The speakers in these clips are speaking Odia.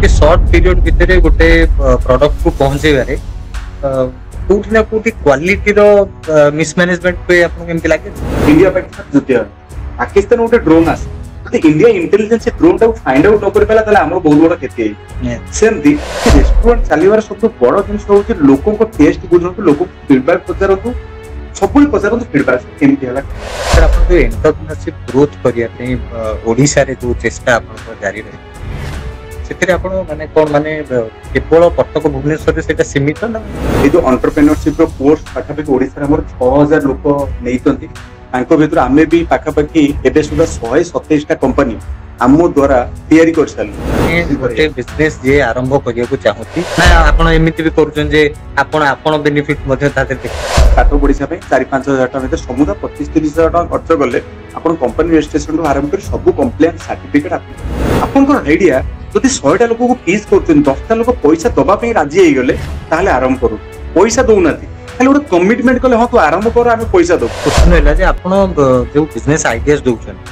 कि शॉर्ट पीरियड भितर गोटे प्रोडक्ट को पहुंचेबारे कोठी ना कोठी क्वालिटी रो मिसमैनेजमेंट पे आपको केमति लागे इंडिया पाकिस्तान जुते पाकिस्तान गोटे ड्रोन आस India intelligence drone time find out नकर पाला ताले हमर बहुत बड़ क्षति है सेमती रेस्टोरेंट चलीबार सब बड़ जिनिस होउची लोकों को टेस्ट बुझनतु लोकों फीडबैक पचारतु सबुल पचारतु फीडबैक केमति हला सर आपन जो एंटरप्रेन्योरशिप ग्रोथ करिया पे ओडिसा रे जो चेष्टा आपन को जारी रहे सेतरे आपण माने कोन माने केवल कटक भुवनेश्वर रे सेटा सीमित ना ए जो एंटरप्रेन्योरशिप रो कोर्स पाखापाखि ओडिसा रे हमर 6000 लोक नेइतंती तांको भितर आमे भी पाखापाखि एबे सुधा 127 टा कंपनी आमो द्वारा तयारी कर साल गोटे बिजनेस जे आरंभ करिया को चाहूती ना आपण एमिति भी करूछन जे आपण बेनिफिट मध्ये ताते पाठ पढ़िसा 4-5 हजार टका भीतर समुदा 25-30 हजार टका खर्च करले आपण कंपनी रजिस्ट्रेशन रो आरंभ कर सब कंप्लेंट सर्टिफिकेट आपन को आईडिया जदि 100 टा लोक को फीस करछन 10 टा लोक पैसा दबा पे राजी हे गले ताले आरंभ करू पैसा दउनाती खाली गोटे कमिटमेंट कले हां तू आरंभ कर आमे पैसा दो क्वेश्चन हैला जे आपण जो बिजनेस आइडियाज दउछन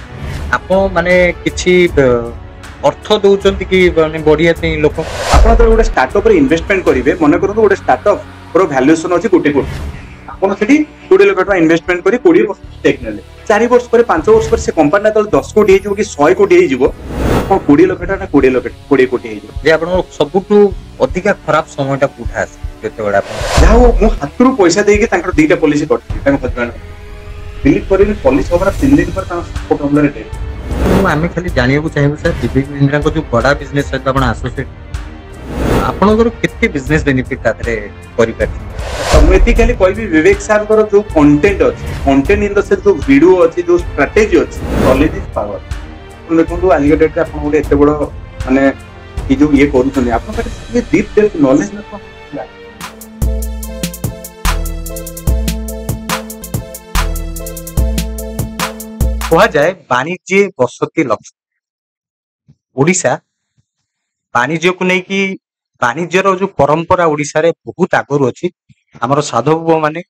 आपण माने किछि अर्थ दउछन कि माने बढ़िया पे लोक आपण तो गोटे स्टार्टअप रे इन्वेस्टमेंट करिवे मन करतो गोटे स्टार्टअप रो वैल्यूएशन अछि कोटी कोटी आपण सेठी 20 लाख टका इन्वेस्टमेंट करी 20 वर्ष टेक नेले 4 वर्ष पर 5 वर्ष पर से कंपनी त 10 कोटी हे जिवो कि 100 कोटी हे जिवो आपण 20 लाख टका ना 20 कोटी हे जिवो जे आपण सबुटु अधिका खराब समयटा कुठा आसे केते बडा आपण जाओ मो हातरू पैसा देके तांकर दीटा पॉलिसी करथि तांकर हजबैंड बिलीव करिन पॉलिसी हमरा 3 दिन पर तांकर सपोर्ट हमला रेटे आमे खाली जानिया को चाहिबो सर विवेक बिंद्रा को जो बड़ा बिजनेस है आपण एसोसिएट आपनकर केते बिजनेस बेनिफिट तारे करि पाथि एथिकली कोई भी विवेक सर को जो कंटेंट अछि कंटेंट इन द सेंस जो वीडियो अछि जो स्ट्रेटजी अछि नॉलेज इज पावर तो देखो आज के डेट रे आपण गोटे एते बड़ माने कि जो ये करूछन आपण पाटे डीप डेप्थ नॉलेज न कहा जाए वाणिज्य बसती लक्ष्य ओडिशा वाणिज्य को नहीं कि वाणिज्यर जो परंपरा ओडिशा रे बहुत आगरु अछि हमर साधव माने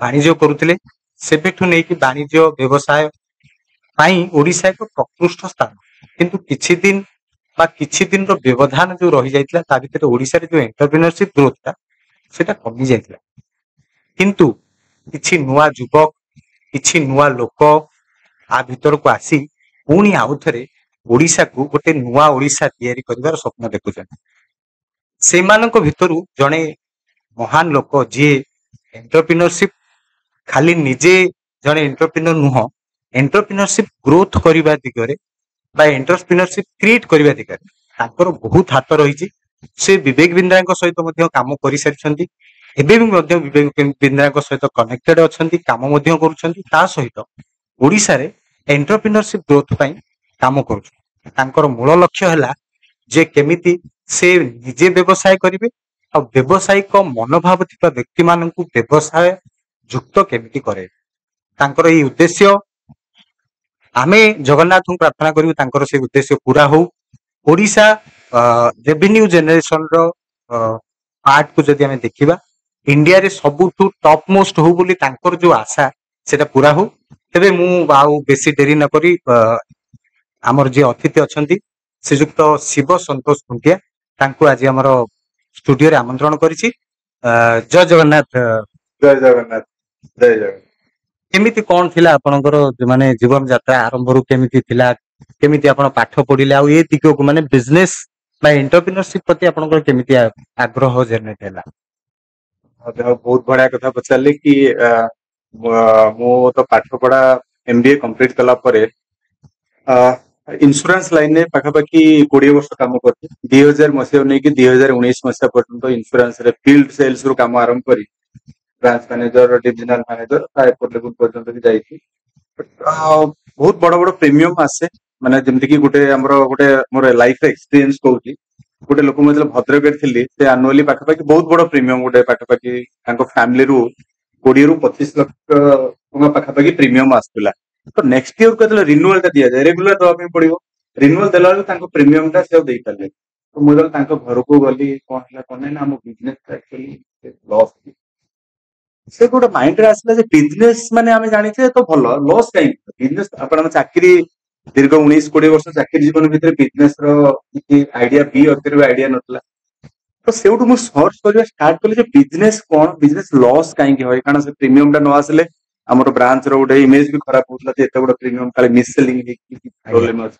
वाणिज्य करुथिले सेबेठु नहीं कि वाणिज्य व्यवसाय पाई ओडिशा एक प्रकृष्ट स्थान किंतु किछि दिन रो व्यवधान जो रही जाइतला ता भितर ओडिशा रे जो एंटरप्रेन्योरशिप ग्रोथ था सेटा कमी जाइतला किंतु किछि नुवा युवक किछि नुवा लोक आ भितर को आसी पुणी आउ थरे ओडिशा को गोटे नुआ ओडिशा तैयारी करिवार स्वप्न देखुछन सेमानक भितरु जणे महान लोक जे एंटरप्रेन्योरशिप खाली निजे जणे एंटरप्रेन्योर नुह एंटरप्रेन्योरशिप ग्रोथ करिवा दिगरे बा एंटरप्रेन्योरशिप क्रिएट करिवा दिगरे ताकर बहुत हाथ रहिछि से विवेक बिंद्राଙ୍କ सहित ମଧ୍ୟ काम करि सारिछन्ती एबे भी ମଧ୍ୟ विवेक बिंद्राଙ୍କ सहित कनेक्टेड अछन्ती काम ମଧ୍ୟ करूछन्ती ता सहित ओडिशा रे एंटरप्रेन्योरशिप ग्रोथ पई काम करूछ तांकर मूल लक्ष्य हला जे केमिति से निजे व्यवसाय करिवे आ व्यवसायिक मनोभाव थिबा व्यक्ति माननकु व्यवसाय युक्त केमिति करे तांकर ई उद्देश्य आमे जगन्नाथ को प्रार्थना करिवु तांकर से उद्देश्य पूरा हो ओडिशा रेवेन्यू जनरेशन रो पार्ट को जदि हमें देखिबा इंडिया रे सबुठु टॉप मोस्ट हो बोली तांकर जो आशा सेटा पूरा हो तेबे मु आउ बेसी देरी न करी हमर जे अतिथि अछंती श्रीयुक्त शिव संतोष खुंटिया तांको आज हमर स्टूडियो रे आमंत्रण करिछि जय जगन्नाथ जय जगन्नाथ जय जगन्नाथ केमिति कोन थिला आपनकर माने जीवन यात्रा आरंभ रु केमिति थिला केमिति आपण पाठ पढिले आ ए दिगो को माने बिजनेस बा एंटरप्रेन्योरशिप प्रति आपनकर केमिति आग्रह जनरेट हैला बहुत बढ़िया कथा पचारले कि मो तो पाठ पढ़ा एमबीए कंप्लीट कला परे इंश्योरेंस लाइन में पाखापाखि 20 वर्ष काम करती 2000 मसीहा नहीं कि 2019 मसीहा पर्यंत इंश्योरेंस रे फील्ड सेल्स रो काम आरंभ करी branch manager divisional manager airport level पर्यंत भी जाईथि बहुत बड़ बड़ प्रीमियम आसे माने जेमति कि गोटे हमरो गोटे मोर लाइफ एक्सपीरियंस कहूची गोटे लोक मतलब भद्रक थिली से एनुअली पाखापाखि बहुत बड़ प्रीमियम गोटे पाखापाखि तांको फैमिली रू 20 ରୁ 25 लाख टका पाखापाखि प्रीमियम आसला तो नेक्स्ट ईयर को रिन्यूअल टा दिया जाए रेगुलर दवा पे पड़िबो रिन्यूअल देला तांको प्रीमियम टा से देई पाले तो मोदल तांको घर को गली कोन हला कोन ना हम बिजनेस एक्चुअली लॉस से गोटे माइंड रे आसला जे बिजनेस माने हमें जानि छे तो भलो लॉस काई बिजनेस आपण चाकरी दीर्घ 19-20 वर्ष चाकरी जीवन भितर बिजनेस आइडिया भी अतिर आइडिया नथला तो सेउठु मु सर्च करबा स्टार्ट कली जे बिजनेस कोन बिजनेस लॉस काहे की होय कारण से प्रीमियम टा न आसले हमर ब्रांच रो उडे इमेज भी खराब होतला जे एते बड़ प्रीमियम काले मिस सेलिंग की ଆଜ୍ଞା प्रॉब्लम अछि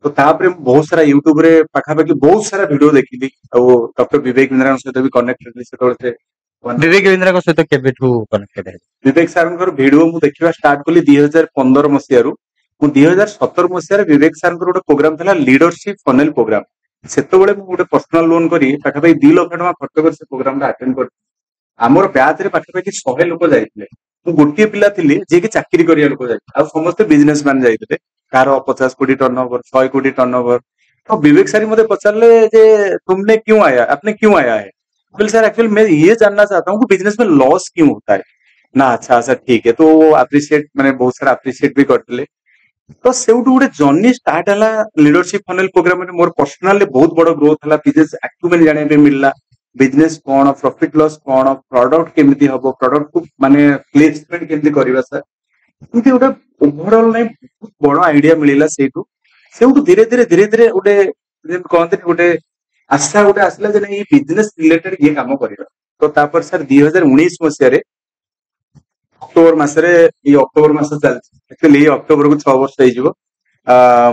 तो तापरे बहुत सारा यूट्यूब रे पाखा पाखी बहुत सारा वीडियो देखिली और डॉक्टर विवेक इंद्रा सहित भी कनेक्टेड से तोते विवेक रवींद्रଙ୍କ ସହିତ କେବେଠୁ କନେକ୍ଟେଡ ହେଲେ? विवेक सर भिडियो मु देखा स्टार्ट कली 2015 मसीह मु 2017 मसीह विवेक सर गोटे प्रोग्राम था लीडरशिप फनेल प्रोग्राम सेतबेले मु गोटे पर्सनल लोन करी पाखापाखि 2 लाख टका खर्च कर से प्रोग्राम अटेंड कर आमर बैच रे पाखापाखि 100 लोक जाइतिले मु गोटे पिला थिली जे कि चाकरी करिया लोक जाय आ समस्त बिजनेसमैन जाइतिले कार 50 कोटी टर्नओवर 100 कोटी टर्नओवर तो विवेक सर मुझे पचारले जे तुमने क्यों आया आपने क्यों आया है बोले सर एक्चुअली मैं ये जानना चाहता हूँ कि बिजनेस में लॉस क्यों होता है ना अच्छा ठीक है तो अप्रिशिएट मैंने बहुत सारा अप्रिशिएट भी करते तो सेउठु गोटे जर्नी स्टार्ट हला लीडरशिप फनेल प्रोग्राम में मोर पर्सनली बहुत बड़ ग्रोथ हला बिजनेस एक्चुअली जाने पे मिलला बिजनेस कोन प्रॉफिट लॉस कोन प्रोडक्ट केमिति हबो प्रोडक्ट को माने प्लेसमेंट केमिति करबा सर एमती गोटे ओवरऑल नै बहुत बड़ आइडिया मिलिला सेउठु धीरे धीरे गोटे कहते गोटे आशा गोटे आसला जे नै बिजनेस रिलेटेड ये काम करबा तो तापर सर 2019 मसिया रे अक्टोबर मासरे ये अक्टोबर मास चलछि एक्चुअली अक्टोबर को 6 वर्ष होई जिवो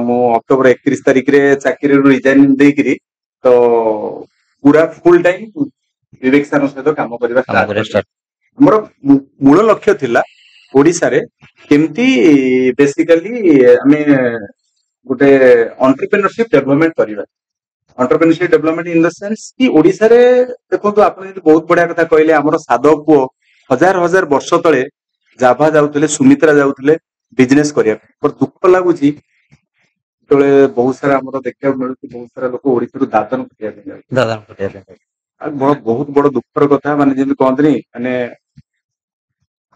मु अक्टोबर 31 तारिख रे चाकरी रो रिजाइन देकरी तो पूरा फुल टाइम विवेक सर सहित काम करबा स्टार्ट हमर मूल लक्ष्य थिला ओडिसा रे केमती बेसिकली हमें गोटे एंटरप्रेन्योरशिप डेवलपमेंट करबा entrepreneurship development in the sense कि ओडिसा रे देखो तो आपन बहुत बढ़िया कथा कहले हमर साधव पुओ हजार हजार वर्ष तले जाभा जाउतले सुमित्रा जाउतले बिजनेस करिया पर दुख लागुची तळे बहुत सारा हमर देखिया मिलुची बहुत सारा लोक ओडिसा रु दादन करिया दादा पटेल बहुत बड़ दुखर कथा माने जेमि कहंतनी माने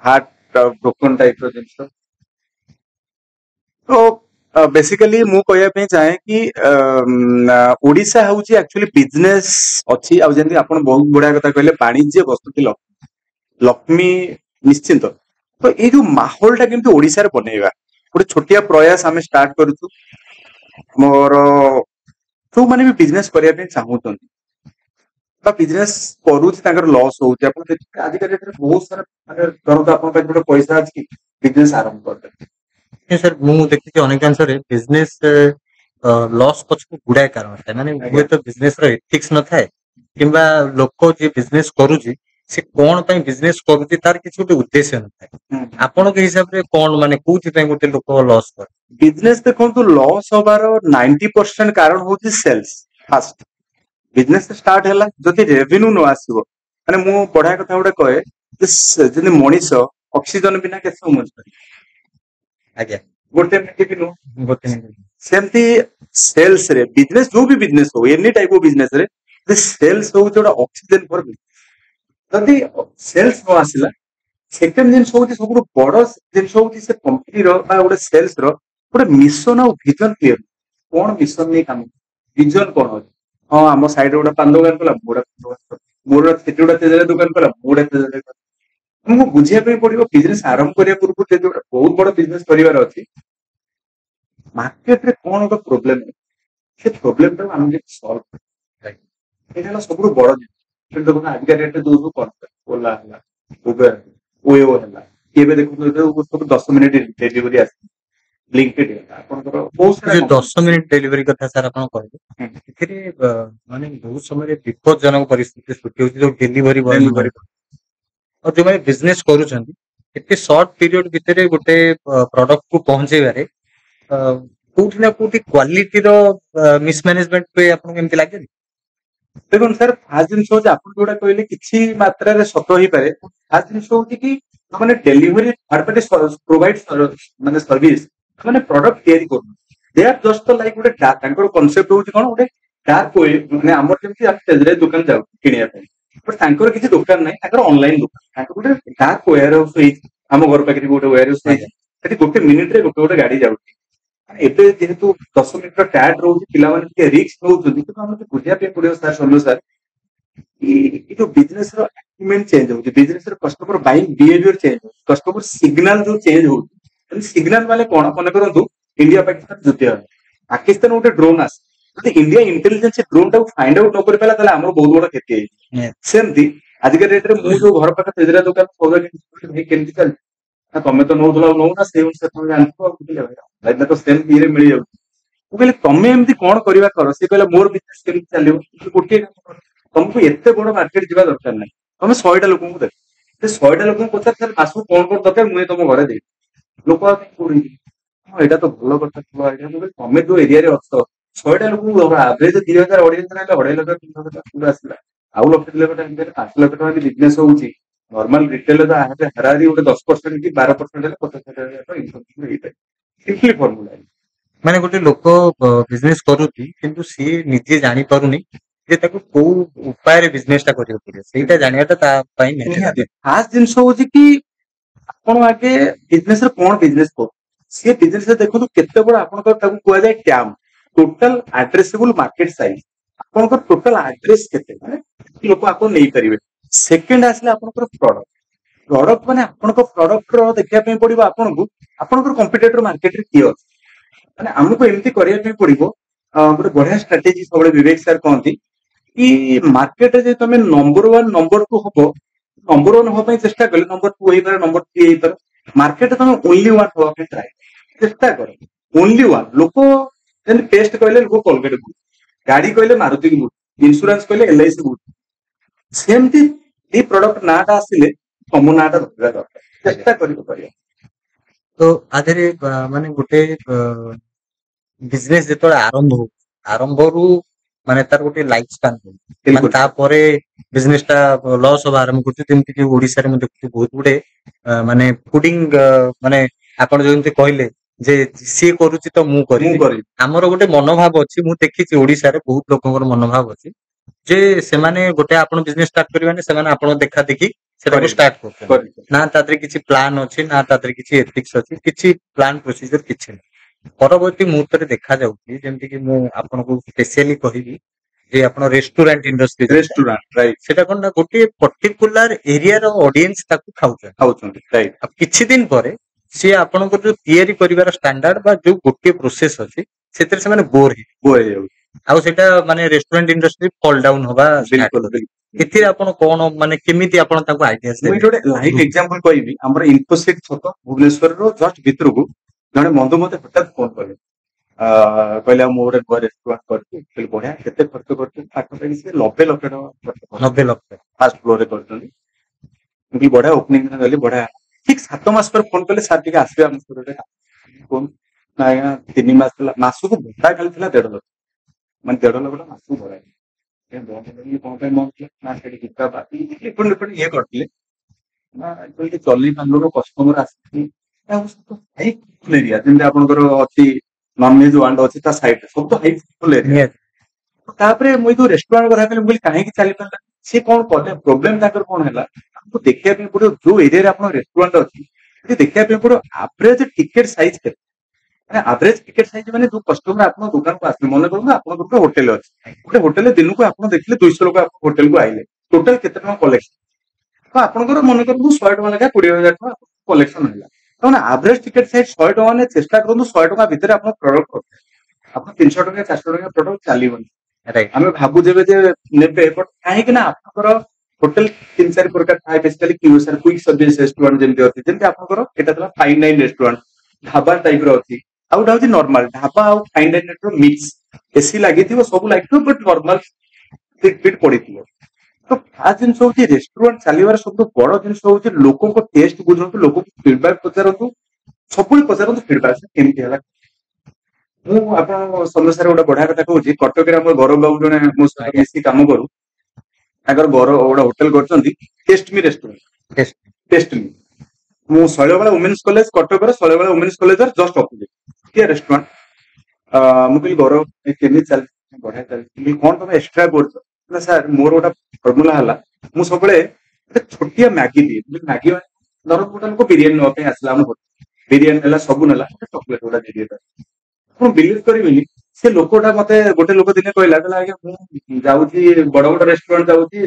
हार्ट ब्रोकन टाइप रो जिंस तो बेसिकली मु कहया पे चाहे कि ओडिसा हउची एक्चुअली बिजनेस अछि आ जेंति आपण बहुत बढिया कथा कहले वाणिज्य वस्तु लक्ष्मी निश्चिंत तो ये जो माहौल टा केमती ओडिसा रे बनेଇବା गोटे छोटिया प्रयास आम स्टार्ट करूछु मोर जो माने भी बिजनेस करिया पे चाहूछंती बा बिजनेस करूछि ताकर लॉस होउछि आपण देखि आज के डेट रे बहुत सारा माने धरतो आपण पे गोटे पैसा अछि बिजनेस आरंभ करते सर मु देखि अनेक अंशरे बिजनेस लॉस पछकु गुडाय कारण था माने हुए तो बिजनेस रो एथिक्स न थाए किबा लोक जे बिजनेस करूछि से कोन पई बिजनेस करूछि तार किछु गोटे उद्देश्य न थाए आपण के हिसाब रे कोन माने कोथि पई गोटे लोक लॉस कर बिजनेस देखो लॉस होबार 90% कारण होछि सेल्स फास्ट बिजनेस स्टार्ट हैला जति रेवेन्यू न आसीबो माने मु पढा कथा गोटे कहे जे जने मनीष ऑक्सीजन बिना केसे उमज करी आज्ञा गोटे मिनिट भी नो गोटे सेमती सेल्स रे बिजनेस जो भी बिजनेस हो एनी टाइप ऑफ बिजनेस रे जे सेल्स हो जोडा ऑक्सीजन फॉर जदि सेल्स न आसिला सेकेंड जिन होची सब बड़ जिन होची से कंपनी रो बा गोटे सेल्स रो गोटे मिशन और विजन क्लियर कोन मिशन नै काम विजन कोन हो हां हम साइड गोटे पान दुकान कला मोर सेठी गोटे तेजरे दुकान कला मोर तेजरे हमको बुझिया पे पड़िबो बिजनेस आरंभ करिया पूर्व जे गोटे बहुत बड़ बिजनेस करिवार अछि मार्केट रे कोन गोटे प्रॉब्लम से प्रॉब्लम टा हम सॉल्व राइट एटा सब बड़ फिर देखो आज के रेट जो जो कौन ओला हला उबर ओयो हला केबे देखो तो सब 10 मिनिट डिलीवरी आसी लिंकेड आपनकर बहुत सारा 10 मिनिट डिलीवरी कथा सर आपण कहले एथिरे माने बहुत समय विपदजनक परिस्थिति सृष्टि होची जो डिलीवरी बॉय और जो माने बिजनेस करूछंती एते शॉर्ट पीरियड भितरे गोटे प्रोडक्ट को पहुंचे बारे कोठी ना कोठी क्वालिटी रो मिसमैनेजमेंट पे आपन केमति लागे देखो सर फास्ट जिन सोच आपन जोड़ा कहले किछि मात्रा रे सत होई पारे फास्ट जिन सोच कि माने डिलीवरी थर्ड पार्टी प्रोवाइड माने सर्विस माने प्रोडक्ट तयारी करू दे आर जस्ट लाइक गोटे तांकर कांसेप्ट होची कोन गोटे डार्क वे माने हमर जेमति आप तेजरे दुकान जाउ किनिया पे बट तांकर किछि दुकान नै तांकर ऑनलाइन दुकान तांकर गोटे डार्क वेयर हाउस होई हम घर पाखरि गोटे वेयर हाउस होई सेठी गोटे मिनिट रे गोटे गाड़ी जाउची एबे जेहेतु 10 मिनिट टैग रोज पिला माने रिस्क नउछथि तो हम बुझिया पे पड़ियो सर सोनु सर ई जो बिजनेस रो एक्टिवमेंट चेंज होची बिजनेस रो कस्टमर बाइंग बिहेवियर चेंज होची कस्टमर सिग्नल जो चेंज होची सिग्नल वाले कोन कोन करंतु इंडिया पाकिस्तान जुति है पाकिस्तान गोटे ड्रोन आस ଯଦି ଇଣ୍ଡିଆ ଇଣ୍ଟେଲିଜେନ୍ସ ଡ୍ରୋନ୍ ଟାକୁ ଫାଇଣ୍ଡ ଆଉଟ୍ ନ କରିପାରିଲା ତାହେଲେ ଆମର ବହୁତ ବଡ କ୍ଷତି ହେଇଛି ସେମିତି ଆଜିକା ଡେଟ୍ରେ ମୁଁ ଯୋଉ ଘର ପାଖରେ ତେଜରା ଦୋକାନ ସଉଦା ଭାଇ କେମିତି ଚାଲିଛି ନା ତମେ ତ ନଉଥିଲ ଆଉ ନଉନା ସେଇ ଅନୁସାରେ ତମେ ଜାଣିଥିବ ଆଉ ବୁଝିଲେ ଭାଇ ତ ସେମ୍ ଇଏରେ ମିଳିଯାଉଛି ମୁଁ କହିଲି ତମେ ଏମିତି କଣ କରିବା କର ସେ କହିଲା ମୋର ବିଜନେସ କେମିତି ଚାଲିବ ଗୋଟିଏ କାମ କର ତମକୁ ଏତେ ବଡ ମାର୍କେଟ ଯିବା ଦରକାର ନାହିଁ ତମେ 100ଟା ଲୋକଙ୍କୁ ଦେଖ ସେ 100ଟା ଲୋକଙ୍କୁ ପଚାର ମାସକୁ କଣ କଣ ଦରକାର ମୁଁ ତମ ଘରେ ଦେବି ଲୋକ ଆଉ କୋଉଠି ହଁ ଏଇଟା ତ ଭଲ କଥା ଥିବ ଏଇଟା ମୁଁ କହିଲି ତମେ ଯୋଉ ଏରିଆରେ ଅଛ 100ଟା ଲୋକଙ୍କୁ ଆଭରେଜ 2,000 2,500 2.5 ଲକ୍ଷ 3 ଲକ୍ଷ ପୁରା ଆସିଲା ଆଉ ଲକ୍ଷ 2 ଲକ୍ଷ ଟଙ୍କା 5 ଲକ୍ଷ ଟଙ୍କା ବିଜନେସ ହଉଛି ନର୍ମାଲ ରିଟେଲ ହାରାହାରି ଗୋଟେ 10% କି 12% ହେଲେ 50,000 ଟଙ୍କା ଇନକମ୍ ହେଇଥାଏ ସିମ୍ପଲି ଫର୍ମୁଲା ମାନେ ଗୋଟେ ଲୋକ ବିଜନେସ କରୁଛି କିନ୍ତୁ ସିଏ ନିଜେ ଜାଣିପାରୁନି ଯେ ତାକୁ କୋଉ ଉପାୟରେ ବିଜନେସ ଟା କରିବାକୁ ପଡିବ ସେଇଟା ଜାଣିବାଟା ତା ପାଇଁ ନିହାତି ଫାର୍ଷ୍ଟ ଜିନିଷ ହଉଛି କି ଆପଣ ଆଗେ ବିଜନେସ ରେ କଣ ବିଜନେସ କରୁ ସିଏ ବିଜନେସ ରେ ଦେଖନ୍ତୁ କେତେ ବଡ ଆପଣଙ୍କର ତାକୁ କୁହାଯାଏ ଟ୍ୟାମ୍ ଟୋଟାଲ ଆଡ୍ରେସେବୁଲ ମାର୍କେଟ ସାଇଜ ଆପଣଙ୍କର ଟୋଟାଲ ଆଡ୍ରେସ କେତେ ମାନେ ଲୋକ ଆପଣ ନେଇପାରିବେ ସେକେଣ୍ଡ ଆସିଲେ ଆପଣଙ୍କର ପ୍ରଡକ୍ଟ ପ୍ରଡକ୍ଟ ମାନେ ଆପଣଙ୍କ ପ୍ରଡକ୍ଟର ଦେଖିବା ପାଇଁ ପଡିବ ଆପଣଙ୍କୁ ଆପଣଙ୍କର କମ୍ପିଟେଟର ମାର୍କେଟରେ କିଏ ଅଛି ମାନେ ଆମକୁ ଏମିତି କରିବା ପାଇଁ ପଡିବ ଗୋଟେ ବଢିଆ ଷ୍ଟ୍ରାଟେଜି ସବୁବେଳେ ବିବେକ ସାର୍ କହନ୍ତି କି ମାର୍କେଟରେ ଯଦି ତମେ ନମ୍ବର 1 ନମ୍ବର 2 ହବ ନମ୍ବର 1 ହବା ପାଇଁ ଚେଷ୍ଟା କଲେ ନମ୍ବର 2 ହେଇପାରେ ନମ୍ବର 3 ହେଇପାରେ ମାର୍କେଟରେ ତମେ ଓନ୍ଲି 1 ହବା ପାଇଁ ଟ୍ରାଏ ଚେଷ୍ଟା କର ଓନ୍ଲି 1 ଲୋକ ଯେମିତି ପେଷ୍ଟ କହିଲେ ଲୋକ କୋଲଗେଟ ବୁଝ ଗାଡି କହିଲେ ମାରୁତି ବୁଝ ଇନ୍ସୁରାନ୍ସ କହିଲେ LIC ବୁଝ ସେମିତି ଏଇ ପ୍ରଡକ୍ଟ ନାଁଟା ଆସିଲେ ତମ ନାଁଟା ରଖିବା ଦରକାର ଚେଷ୍ଟା କରିବ କରିବା ତ ଆଧରେ ମାନେ ଗୋଟେ ବିଜନେସ ଯେତେବେଳେ ଆରମ୍ଭରୁ ମାନେ ତାର ଗୋଟେ ଲାଇଫ ସ୍ପାନ ମାନେ ତାପରେ ବିଜନେସ ଟା ଲସ୍ ହବା ଆରମ୍ଭ କରୁଛି ଯେମିତି କି ଓଡିଶାରେ ମୁଁ ଦେଖୁଛି ବହୁତ ଗୁଡେ ମାନେ ଫୁଡିଙ୍ଗ ମାନେ ଆପଣ ଯେମିତି କହିଲେ ଯେ ସିଏ କରୁଛି ତ ମୁଁ କରିବି ଆମର ଗୋଟେ ମନୋଭାବ ଅଛି ମୁଁ ଦେଖିଛି ଓଡିଶାରେ ବହୁତ ଲୋକଙ୍କର ମନୋଭାବ ଅଛି ଯେ ସେମାନେ ଗୋଟେ ଆପଣ ବିଜନେସ ଷ୍ଟାର୍ଟ କରିବେ ସେମାନେ ଆପଣଙ୍କ ଦେଖା ଦେଖି ସେଟାକୁ ଷ୍ଟାର୍ଟ କରୁଛନ୍ତି ନା ତା ଦେହରେ କିଛି ପ୍ଲାନ ଅଛି ନା ତା ଦେହରେ କିଛି ଏଥିକ୍ସ ଅଛି କିଛି ପ୍ଲାନ ପ୍ରୋସିଜର କିଛି ନାହିଁ ପରବର୍ତ୍ତୀ ମୁହୂର୍ତ୍ତରେ ଦେଖାଯାଉଛି ଯେମିତି କି ମୁଁ ଆପଣଙ୍କୁ ସ୍ପେସିଆଲି କହିବି ଯେ ଆପଣ ରେଷ୍ଟୁରାଣ୍ଟ ଇଣ୍ଡଷ୍ଟ୍ରି ସେଟା କଣ ନା ଗୋଟେ ପର୍ଟିକୁଲାର ଏରିଆର ଅଡିଏନ୍ସ ତାକୁ ଖାଉଛନ୍ତି ଆଉ କିଛି ଦିନ ପରେ ସିଏ ଆପଣଙ୍କର ଯୋଉ ତିଆରି କରିବାର ଷ୍ଟାଣ୍ଡାର୍ଡ ବା ଯୋଉ ଗୋଟିଏ ପ୍ରୋସେସ ଅଛି ସେଥିରେ ସେମାନେ ବୋର ହେଇଯାଉଛି ଆଉ ସେଟା ମାନେ ରେଷ୍ଟୁରାଣ୍ଟ ଇଣ୍ଡଷ୍ଟ୍ରି ଫଲ ଡାଉନ ହବା ଏଥିରେ ଆପଣ କଣ ମାନେ କେମିତି ଆପଣ ତାଙ୍କୁ ଆଇଡିଆ ମୁଁ ଏଠି ଗୋଟେ ଲାଇଭ ଏକ୍ସାମ୍ପଲ କହିବି ଆମର ଇନଫୋସିଟି ଛକ ଭୁବନେଶ୍ୱରର ଜଷ୍ଟ ଭିତରକୁ ଜଣେ ବନ୍ଧୁ ମତେ ହଠାତ୍ ଫୋନ କଲେ କହିଲେ ମୁଁ ଗୋଟେ ନୂଆ ରେଷ୍ଟୁରାଣ୍ଟ କରିଛି ବଢିଆ କେତେ ଖର୍ଚ୍ଚ କରୁଛନ୍ତି ପାଖାପାଖି ସେ 90 ଲକ୍ଷ ଟଙ୍କା 90 ଲକ୍ଷ ଫାଷ୍ଟ ଫ୍ଲୋରରେ କରୁଛନ୍ତି ମୁଁ ବଢିଆ ଓପନିଂ ଗଲି ବଢିଆ ଠିକ 7 ମାସ ପରେ ଫୋନ କଲେ ସାର୍ ଟିକେ ଆସିବେ ଆମ ସ୍ଟୋରରେ ନା ଆଜ୍ଞା 3 ମାସ ଥିଲା ମାସକୁ ଭଡା ଖାଲି ଥିଲା 1.5 ଲକ୍ଷ ମାନେ 1.5 ଲକ୍ଷ ଟଙ୍କା ମାସକୁ ଭଡା କଣ ପାଇଁ ମନ ନା ସେଠି ଗୀତା ଇଏ କରିଥିଲେ ନା ଚଲେଇ ପାରିଲୁ କଷ୍ଟମର ଆସିକି ଏରିଆ ଯେମିତି ଆପଣଙ୍କର ଅଛି ନନଭେଜ ୱାଣ୍ଡ ଅଛି ତା ସାଇଡରେ ସବୁ ତ ହାଇଫୁଲ ଏରିଆ ତାପରେ ମୁଁ ଯୋଉ ରେଷ୍ଟୁରାଣ୍ଟ କଥା କହିଲି ମୁଁ କହିଲି କାହିଁକି ଚାଲିପାରିଲା ସେ କଣ କଲେ ପ୍ରୋବ୍ଲେମ ତାଙ୍କର କଣ ହେଲା ଆମକୁ ଦେଖିବା ପାଇଁ ପଡିବ ଯୋଉ ଏରିଆରେ ଆପଣଙ୍କ ରେଷ୍ଟୁରାଣ୍ଟ ଅଛି ସେଠି ଦେଖିବା ପାଇଁ ପଡିବ ଆଭରେଜ ଟିକେଟ ସାଇଜ କେତେ ମାନେ ଆଭରେଜ ଟିକେଟ ସାଇଜ ମାନେ ଯୋଉ କଷ୍ଟମର ଆପଣଙ୍କ ଦୋକାନକୁ ଆସିବେ ମନେ କରନ୍ତୁ ଆପଣଙ୍କର ଗୋଟେ ହୋଟେଲ ଅଛି ଗୋଟେ ହୋଟେଲରେ ଦିନକୁ ଆପଣ ଦେଖିଲେ 200 ଲୋକ ଆପଣଙ୍କ ହୋଟେଲକୁ ଆଇଲେ ଟୋଟାଲ କେତେ ଟଙ୍କା କଲେକ୍ସନ ତ ଆପଣଙ୍କର ମନେ କରନ୍ତୁ 100 ଟଙ୍କା ଲେଖା 20,000 ଟଙ୍କା କଲେକ୍ସନ ହେଲା ତାମାନେ ଆଭରେଜ ଟିକେଟ ସାଇଜ 100 ଟଙ୍କା ମାନେ ଚେଷ୍ଟା କରନ୍ତୁ 100 ଟଙ୍କା ଭିତରେ ଆପଣ ପ୍ରଡକ୍ଟ କରିବେ ଆପଣ 300 ଟଙ୍କା 400 ଟଙ୍କା ପ୍ରଡକ୍ଟ ଚାଲିବନି ଆମେ ଭାବୁଛେ ଯେ ନେବେ ବଟ କାହିଁକି ନା ଆପଣଙ୍କର ହୋଟେଲ 3-4 ପ୍ରକାର ଥାଏ ବେସିକାଲି କ୍ୟୁଏସଆର କ୍ୱିକ ସର୍ଭିସ ରେଷ୍ଟୁରାଣ୍ଟ ଯେମିତି ଅଛି ଯେମିତି ଆପଣଙ୍କର ଏଟା ଥିଲା ଫାଇନ ନାଇନ ରେଷ୍ଟୁରାଣ୍ଟ ଢାବା ଟାଇପ ର ଅଛି ଆଉ ଗୋଟେ ହଉଛି ନର୍ମାଲ ଢାବା ଆଉ ଫାଇନ ନାଇନ ର ମିକ୍ସ ଏସି ଲାଗିଥିବ ସବୁ ଲାଗିଥିବ ବଟ ନର୍ମାଲ ସିଟ୍ ଫିଟ୍ ପଡିଥିବ ତ ଫାର୍ଷ୍ଟ ଜିନିଷ ହଉଛି ରେଷ୍ଟୁରାଣ୍ଟ ଚାଲିବାର ସବୁଠୁ ବଡ ଜିନିଷ ହଉଛି ଲୋକଙ୍କ ଟେଷ୍ଟ ବୁଝନ୍ତୁ ଲୋକଙ୍କୁ ଫିଡବାକ୍ ପଚାରନ୍ତୁ ସବୁବେଳେ ପଚାରନ୍ତୁ ଫିଡବାକ୍ କେମିତି ହେଲା ମୁଁ ଆପଣ ସମସ୍ୟାରେ ଗୋଟେ ବଢିଆ କଥା କହୁଛି କଟକରେ ଆମର ଗୌରବ ବାବୁ ଜଣେ ମୋ ସହିତ ମିଶିକି କାମ କରୁ ତାଙ୍କର ଗୋଟେ ହୋଟେଲ କରିଛନ୍ତି ଟେଷ୍ଟମି ରେଷ୍ଟୁରାଣ୍ଟ ଟେଷ୍ଟମି ମୁଁ ଶୈଳବାଳା ଓମେନ୍ସ କଲେଜ କଟକର ଶୈଳବାଳା ଓମେନ୍ସ କଲେଜର ଜଷ୍ଟ ଅପୋଜିଟ ରେଷ୍ଟୁରାଣ୍ଟ ମୁଁ କହିଲି ଗୌରବ କେମିତି ଚାଲିଛି ବଢିଆ ଚାଲିଛି କଣ ତମେ ଏକ୍ସଟ୍ରା କରୁଛ ନା ସାର୍ ମୋର ଗୋଟେ ଫର୍ମୁଲା ହେଲା ମୁଁ ସବୁବେଳେ ଗୋଟେ ଛୋଟିଆ ମ୍ୟାଗି ଦିଏ ମ୍ୟାଗି ମାନେ ଧର ଗୋଟେ ଲୋକ ବିରିୟାନୀ ନେବା ପାଇଁ ଆସିଲା ଆମ ବିରିୟାନୀ ନେଲା ସବୁ ନେଲା ଗୋଟେ ଚକୋଲେଟ ଗୁଡା ଦେଇଦିଏ ଆପଣ ବିଲିଭ କରିବେନି ସେ ଲୋକଟା ମତେ ଗୋଟେ ଲୋକ ଦିନେ କହିଲା ଆଜ୍ଞା ମୁଁ ଯାଉଛି ବଡ ବଡ ରେଷ୍ଟୁରାଣ୍ଟ ଯାଉଛି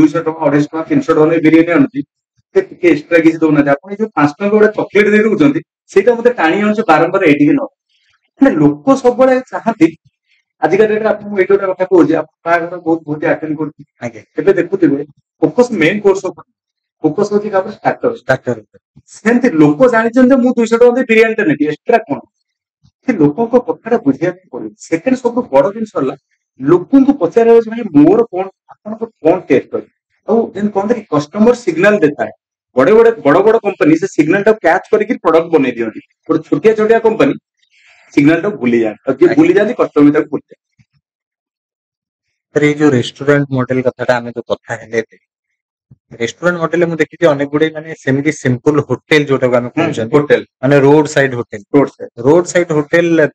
200 ଟଙ୍କା 250 ଟଙ୍କା 300 ଟଙ୍କା ବିରିୟାନୀ ଆଣୁଛି ସେ ଟିକେ ଏକ୍ସଟ୍ରା କିଛି ଦଉନାହାନ୍ତି ଆପଣ ଯୋଉ 5 ଟଙ୍କା ଗୋଟେ ଚକୋଲେଟ ଦେଇ ଦଉଛନ୍ତି ସେଇଟା ମତେ ଟାଣି ଆଣୁଛି ବାରମ୍ବାର ଏଇଠିକି ନ ମାନେ ଲୋକ ସବୁବେଳେ ଚାହାନ୍ତି ଆଜିକା ଡେଟ୍ରେ ଆପଣଙ୍କୁ ଏଇଟା ଗୋଟେ କଥା କହୁଛି ଆପଣ ବାହାଘର ବହୁତ ଆଟେଣ୍ଡ କରୁଛି ଆଜ୍ଞା ଏବେ ଦେଖୁଥିବେ ଫୋକସ ମେନ୍ କୋର୍ସ ଉପରେ ଫୋକସ ହଉଛି ତାପରେ ଷ୍ଟାର୍ଟର ଷ୍ଟାର୍ଟର ସେମିତି ଲୋକ ଜାଣିଛନ୍ତି ଯେ ମୁଁ 200 ଟଙ୍କା ଦେଇ ବିରିୟାନୀଟା ନେବି ଏକ୍ସଟ୍ରା କଣ ସେ ଲୋକଙ୍କ କଥାଟା ବୁଝିବା ପାଇଁ ପଡିବ ସେକେଣ୍ଡ ସବୁଠୁ ବଡ ଜିନିଷ ହେଲା ଲୋକଙ୍କୁ ପଚାରିବା ଅଛି ଭାଇ ମୋର କଣ ଆପଣଙ୍କର କଣ ଟେଷ୍ଟ ଅଛି ଆଉ ଯେମିତି କହନ୍ତି କି କଷ୍ଟମର ସିଗ୍ନାଲ ଦେଇଥାଏ ବଡ କମ୍ପାନୀ ସେ ସିଗ୍ନାଲ ଟାକୁ କ୍ୟାଚ୍ କରିକି ପ୍ରଡକ୍ଟ ବନେଇ ଦିଅନ୍ତି ଗୋଟେ ଛୋଟିଆ କମ୍ପାନୀ ସିଗ୍ନାଲ ଟାକୁ ଭୁଲି ଯାଆନ୍ତି ଆଉ ଯିଏ ଆଜ୍ଞା ଭୁଲି ଯାଆନ୍ତି କଷ୍ଟମର ତାକୁ ଭୁଲି ଯାଆନ୍ତି ସାର୍ ଏଇ ଯୋଉ ରେଷ୍ଟୁରାଣ୍ଟ ମଡେଲ କଥାଟା ଆମେ ଯୋଉ କଥା ହେଲେ ରେଷ୍ଟୁରାଣ୍ଟ ମଡେଲ ମୁଁ ଦେଖିଛି ଅନେକ ଗୁଡେ ମାନେ ସେମିତି ସିମ୍ପଲ ହୋଟେଲ ଯୋଉଟାକୁ ଆମେ କହୁଛନ୍ତି ହୋଟେଲ ମାନେ road side hotel road side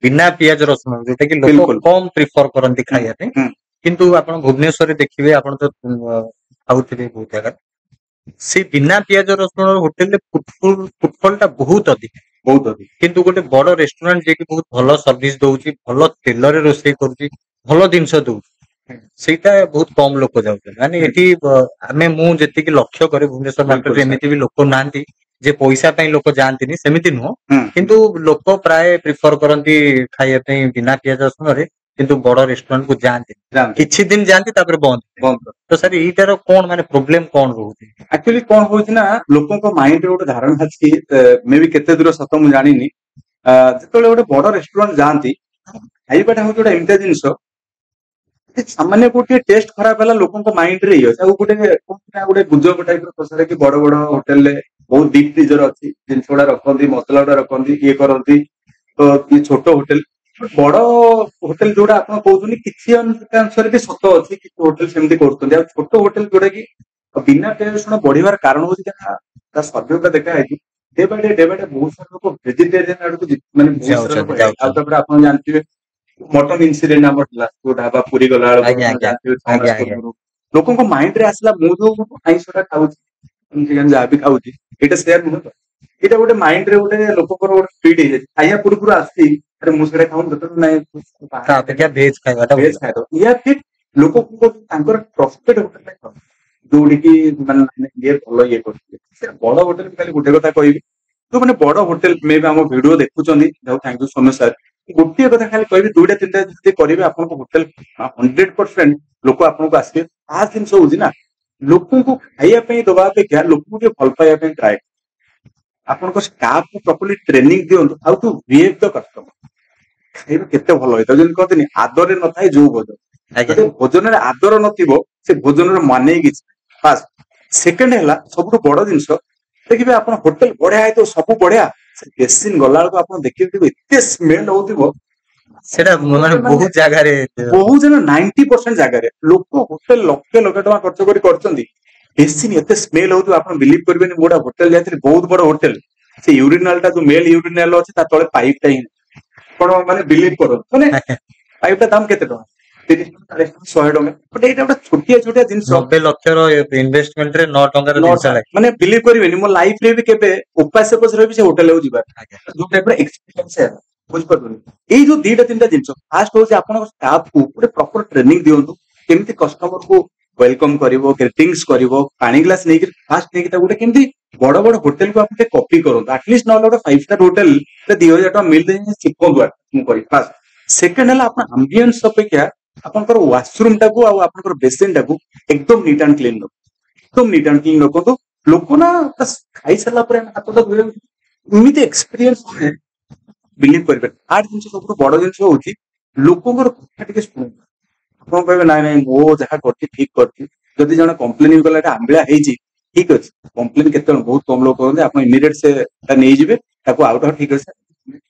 ବିନା ପିଆଜ ରସୁଣ ଯୋଉଟା କି ଲୋକ ବିଲକୁଲ କମ ପ୍ରିଫର କରନ୍ତି ହୁଁ ଖାଇବା ପାଇଁ ହୁଁ କିନ୍ତୁ ଆପଣ ଭୁବନେଶ୍ୱରରେ ଦେଖିବେ ଆପଣ ତ ଖାଉଥିବେ ବହୁତ ଜାଗାରେ ସେ ବିନା ପିଆଜ ରସୁଣ ହୋଟେଲରେ ଫୁଟଫଲ ଟା ବହୁତ ଅଧିକ ବହୁତ ଅଧିକ କିନ୍ତୁ ଗୋଟେ ବଡ ରେଷ୍ଟୁରାଣ୍ଟ ଯିଏକି ବହୁତ ଭଲ ସର୍ଭିସ ଦଉଛି ଭଲ ତେଲରେ ରୋଷେଇ କରୁଛି ଭଲ ଜିନିଷ ଦଉଛି ସେଇଟା ବହୁତ କମ ଲୋକ ଯାଉଛନ୍ତି ମାନେ ଏଠି ମୁଁ ଯେତିକି ଲକ୍ଷ୍ୟ କରେ ଭୁବନେଶ୍ୱର ବିଲକୁଲ ମାର୍କେଟରେ ସାର୍ ଏମିତି ବି ଲୋକ ନାହାନ୍ତି ଯେ ପଇସା ପାଇଁ ଲୋକ ଯାଆନ୍ତିନି ସେମିତି ନୁହଁ ହୁଁ କିନ୍ତୁ ଲୋକ ପ୍ରାୟ ପ୍ରିଫର କରନ୍ତି ଖାଇବା ପାଇଁ ବିନା ପିଆଜ ରସୁଣରେ କିନ୍ତୁ ବଡ ରେଷ୍ଟୁରାଣ୍ଟ କୁ ଯାଆନ୍ତି ଜାଣନ୍ତି କିଛି ଦିନ ଯାଆନ୍ତି ତାପରେ ବନ୍ଦ ବନ୍ଦ ତ ସାର୍ ଏଇଟାର କଣ ମାନେ ପ୍ରୋବ୍ଲେମ କଣ ରହୁଛି ଆକ୍ଚୁଆଲି କଣ ହଉଛି ନା ଲୋକଙ୍କ ମାଇଣ୍ଡରେ ଗୋଟେ ଧାରଣା ଅଛି ମେ ବି କେତେ ଦୂର ସତ ମୁଁ ଜାଣିନି ଯେତେବେଳେ ଗୋଟେ ବଡ ରେଷ୍ଟୁରାଣ୍ଟ ଯାଆନ୍ତି ଖାଇବାଟା ହଉଛି ଗୋଟେ ଏମିତିଆ ଜିନିଷ ସାମାନ୍ୟ ଗୋଟିଏ ଟେଷ୍ଟ ଖରାପ ହେଲା ଲୋକଙ୍କ ମାଇଣ୍ଡରେ ଇଏ ଅଛି ଆଉ ଗୋଟେ ଗୁଜବ ଟାଇପର ପ୍ରସାର କି ବଡ ହୋଟେଲରେ ବହୁତ ଡିପ୍ ଫ୍ରିଜର ଅଛି ଜିନିଷ ଗୁଡା ରଖନ୍ତି ମସଲା ଗୁଡା ରଖନ୍ତି ଇଏ କରନ୍ତି ତ ଇଏ ଛୋଟ ହୋଟେଲ ବଡ ହୋଟେଲ ଯୋଉଟା ଆପଣ କହୁଛନ୍ତି କିଛି ଅଂଶରେ ବି ସତ ଅଛି କିଛି ହୋଟେଲ ସେମିତି କରୁଛନ୍ତି ଆଉ ଛୋଟ ହୋଟେଲ ଯୋଉଟା କି ବିନା ପିଆଜ ରସୁଣ ବଢିବାର କାରଣ ହଉଛି ତା ସର୍ଭେଟା ଦେଖା ହେଇଛି ଡେ ବାଇ ଡେ ବହୁତ ସାରା ଲୋକ ଭେଜିଟେରିଆନ ଆଡକୁ ମାନେ ବହୁତ ସାରା ଲୋକ ଆଉ ତାପରେ ଆପଣ ଜାଣିଥିବେ ମଟନ ଇନସିଡେଣ୍ଟ ଆମର ହେଲା ଯୋଉ ଢାବା ପୁରୀ ଗଲା ବେଳକୁ ଆଜ୍ଞା ଆପଣ ଆଜ୍ଞା ଜାଣିଥିବେ 6 ମାସ ଆଜ୍ଞା ଆଜ୍ଞା ପୂର୍ବରୁ ଲୋକଙ୍କ ମାଇଣ୍ଡରେ ଆସିଲା ମୁଁ ଯୋଉ ଆଇଁଷଟା ଖାଉଛି ଯାହା ବି ଖାଉଛି ଏଇଟା ସେୟାର ନୁହେଁ ତ ଏଇଟା ଗୋଟେ ମାଇଣ୍ଡରେ ଗୋଟେ ଲୋକଙ୍କର ଗୋଟେ ଫିଡ୍ ହେଇଯାଇଛି ଖାଇବା ପୂର୍ବରୁ ଆସିଛି ଆରେ ମୁଁ ସେଇଟା ଖାଉନି ଯେତେବେଳେ ନାଇଁ ତା ଅପେକ୍ଷା ଭେଜ ଖାଇବାଟା ଭଲ ଭେଜ ଖାଇଦବ ୟା ଫିର ଲୋକ ତାଙ୍କର ଟ୍ରଷ୍ଟେଡ ହୋଟେଲ ଯୋଉଠିକି ମାନେ ଇଏ ଭଲ ଇଏ କରୁଥିଲେ ସେ ବଡ ହୋଟେଲ ଖାଲି ଗୋଟେ କଥା କହିବି ଯୋଉ ମାନେ ବଡ ହୋଟେଲ ମେ ବି ଆମ ଭିଡିଓ ଦେଖୁଛନ୍ତି thank you so much sir ଗୋଟିଏ କଥା ଖାଲି କହିବି 2ଟା 3ଟା ଯଦି କରିବେ ଆପଣଙ୍କ ହୋଟେଲ 100% ଲୋକ ଆପଣଙ୍କୁ ଆସିବେ ଫାର୍ଷ୍ଟ ଜିନିଷ ହଉଛି ନା ଲୋକଙ୍କୁ ଖାଇବା ପାଇଁ ଦବା ଅପେକ୍ଷା ଲୋକଙ୍କୁ ଟିକେ ଭଲ ପାଇବା ପାଇଁ ଟ୍ରାଏ ଆପଣଙ୍କ ଷ୍ଟାଫକୁ ପ୍ରପରଲି ଟ୍ରେନିଂ ଦିଅନ୍ତୁ how to behave the customer ଖାଇବା କେତେ ଭଲ ହେଇଥାଉ ଯେମିତି କହନ୍ତିନି ଆଦରରେ ନଥାଏ ଯୋଉ ଭୋଜନ ଯଦି ଭୋଜନରେ ଆଦର ନଥିବ ସେ ଭୋଜନର ମାନେ କିଛି ଫାଷ୍ଟ ସେକେଣ୍ଡ ହେଲା ସବୁଠୁ ବଡ ଜିନିଷ ଦେଖିବେ ଆପଣ ହୋଟେଲ ବଢିଆ ହେଇଥିବ ସବୁ ବଢିଆ ସେ ବେସିନ ଗଲା ବେଳକୁ ଆପଣ ଦେଖିବେ ଏତେ ସ୍ମେଲ ହଉଥିବ ସେଟା ମାନେ ବହୁତ ଜାଗାରେ ବହୁତ ଜଣ 90% ଜାଗାରେ ଲୋକ ହୋଟେଲ ଲକ୍ଷେ ଟଙ୍କା ଖର୍ଚ୍ଚ କରି କରିଛନ୍ତି ବେସିନ ଏତେ ସ୍ମେଲ ହଉଥିବ ଆପଣ ବିଲିଭ କରିବେନି ମୁଁ ଗୋଟେ ହୋଟେଲ ଯାଇଥିଲି ବହୁତ ବଡ ହୋଟେଲ ସେ ୟୁରିନାଲ ଟା ଯୋଉ ମେଲ ୟୁରିନାଲ ଅଛି ତା ତଳେ ପାଇପ ଟା ହିଁ ଆପଣ ମାନେ ବିଲିଭ କରନ୍ତୁ ମାନେ ପାଇପ ଟା ଦାମ କେତେ ଟଙ୍କା 30 ଟଙ୍କା 40 ଟଙ୍କା ବଟ ଏଇଟା ଗୋଟେ ଛୋଟିଆ ଜିନିଷ 90 ଲକ୍ଷର ଇନଭେଷ୍ଟମେଣ୍ଟ ରେ 9 ଟଙ୍କାର ଜିନିଷ ଲାଗେ ମାନେ ବିଲିଭ କରିବେନି ମୋ ଲାଇଫରେ ବି କେବେ ଉପାସ ରହିବି ସେ ହୋଟେଲକୁ ଯିବା ଯୋଉ ଟାଇପର ଏକ୍ସପିରିଏନ୍ସ ବୁଝିପାରୁଛନ୍ତି ଏଇ ଯୋଉ 2ଟା 3ଟା ଜିନିଷ ଫାଷ୍ଟ ହଉଛି ଆପଣଙ୍କ ଷ୍ଟାଫକୁ ଗୋଟେ ପ୍ରପର ଟ୍ରେନିଂ ଦିଅନ୍ତୁ କେମିତି କଷ୍ଟମରକୁ ୱେଲକମ କରିବ ଗ୍ରିଟିଂସ କରିବ ପାଣି ଗ୍ଲାସ ନେଇକି ଫାଷ୍ଟ ନେଇକି ତାକୁ ଗୋଟେ କେମିତି ବଡ ହୋଟେଲକୁ ଆପଣ ଟିକେ କପି କରନ୍ତୁ ଆଟଲିଷ୍ଟ ନହେଲେ ଗୋଟେ 5 ଷ୍ଟାର ହୋଟେଲ 2000 ଟଙ୍କା ମିଲ ଦେଇ ଶିଖନ୍ତୁ ମୁଁ କହିବି ଫାଷ୍ଟ ସେକେଣ୍ଡ ହେଲା ଆପଣ ଆମ୍ବିଏନ୍ସ ଅପେକ୍ଷା ଆପଣଙ୍କର ୱାସରୁମ ଟାକୁ ଆଉ ଆପଣଙ୍କର ବେସିନ ଟାକୁ ଏକଦମ ନିଟ୍ ଆଣ୍ଡ କ୍ଲିନ ରଖନ୍ତୁ ଏକଦମ ନିଟ୍ ଆଣ୍ଡ କ୍ଲିନ ରଖନ୍ତୁ ଲୋକ ନା ଖାଇସାରିଲା ପରେ ହାତଟା ଧୋଇବାକୁ ଏମିତି ଏକ୍ସପିରିଏନ୍ସ ବିଲିଭ କରିବେ ଥାର୍ଡ ଜିନିଷ ସବୁଠୁ ବଡ ଜିନିଷ ହଉଛି ଲୋକଙ୍କର କଥା ଟିକେ ଶୁଣନ୍ତୁ ଆପଣ କହିବେ ନାଇଁ ମୋ ଯାହା କରିଛି ଠିକ କରିଛି ଯଦି ଜଣେ କମ୍ପ୍ଲେନ କଲା ଏଟା ଆମ୍ବିଳା ହେଇଛି ଠିକ ଅଛି କମ୍ପ୍ଲେନ କେତେ ଜଣ ବହୁତ କମ ଲୋକ କରନ୍ତି ଆପଣ ଇମିଡିଏଟ ସେଟା ନେଇଯିବେ ତାକୁ ଆଉଟ ଠିକ ଅଛି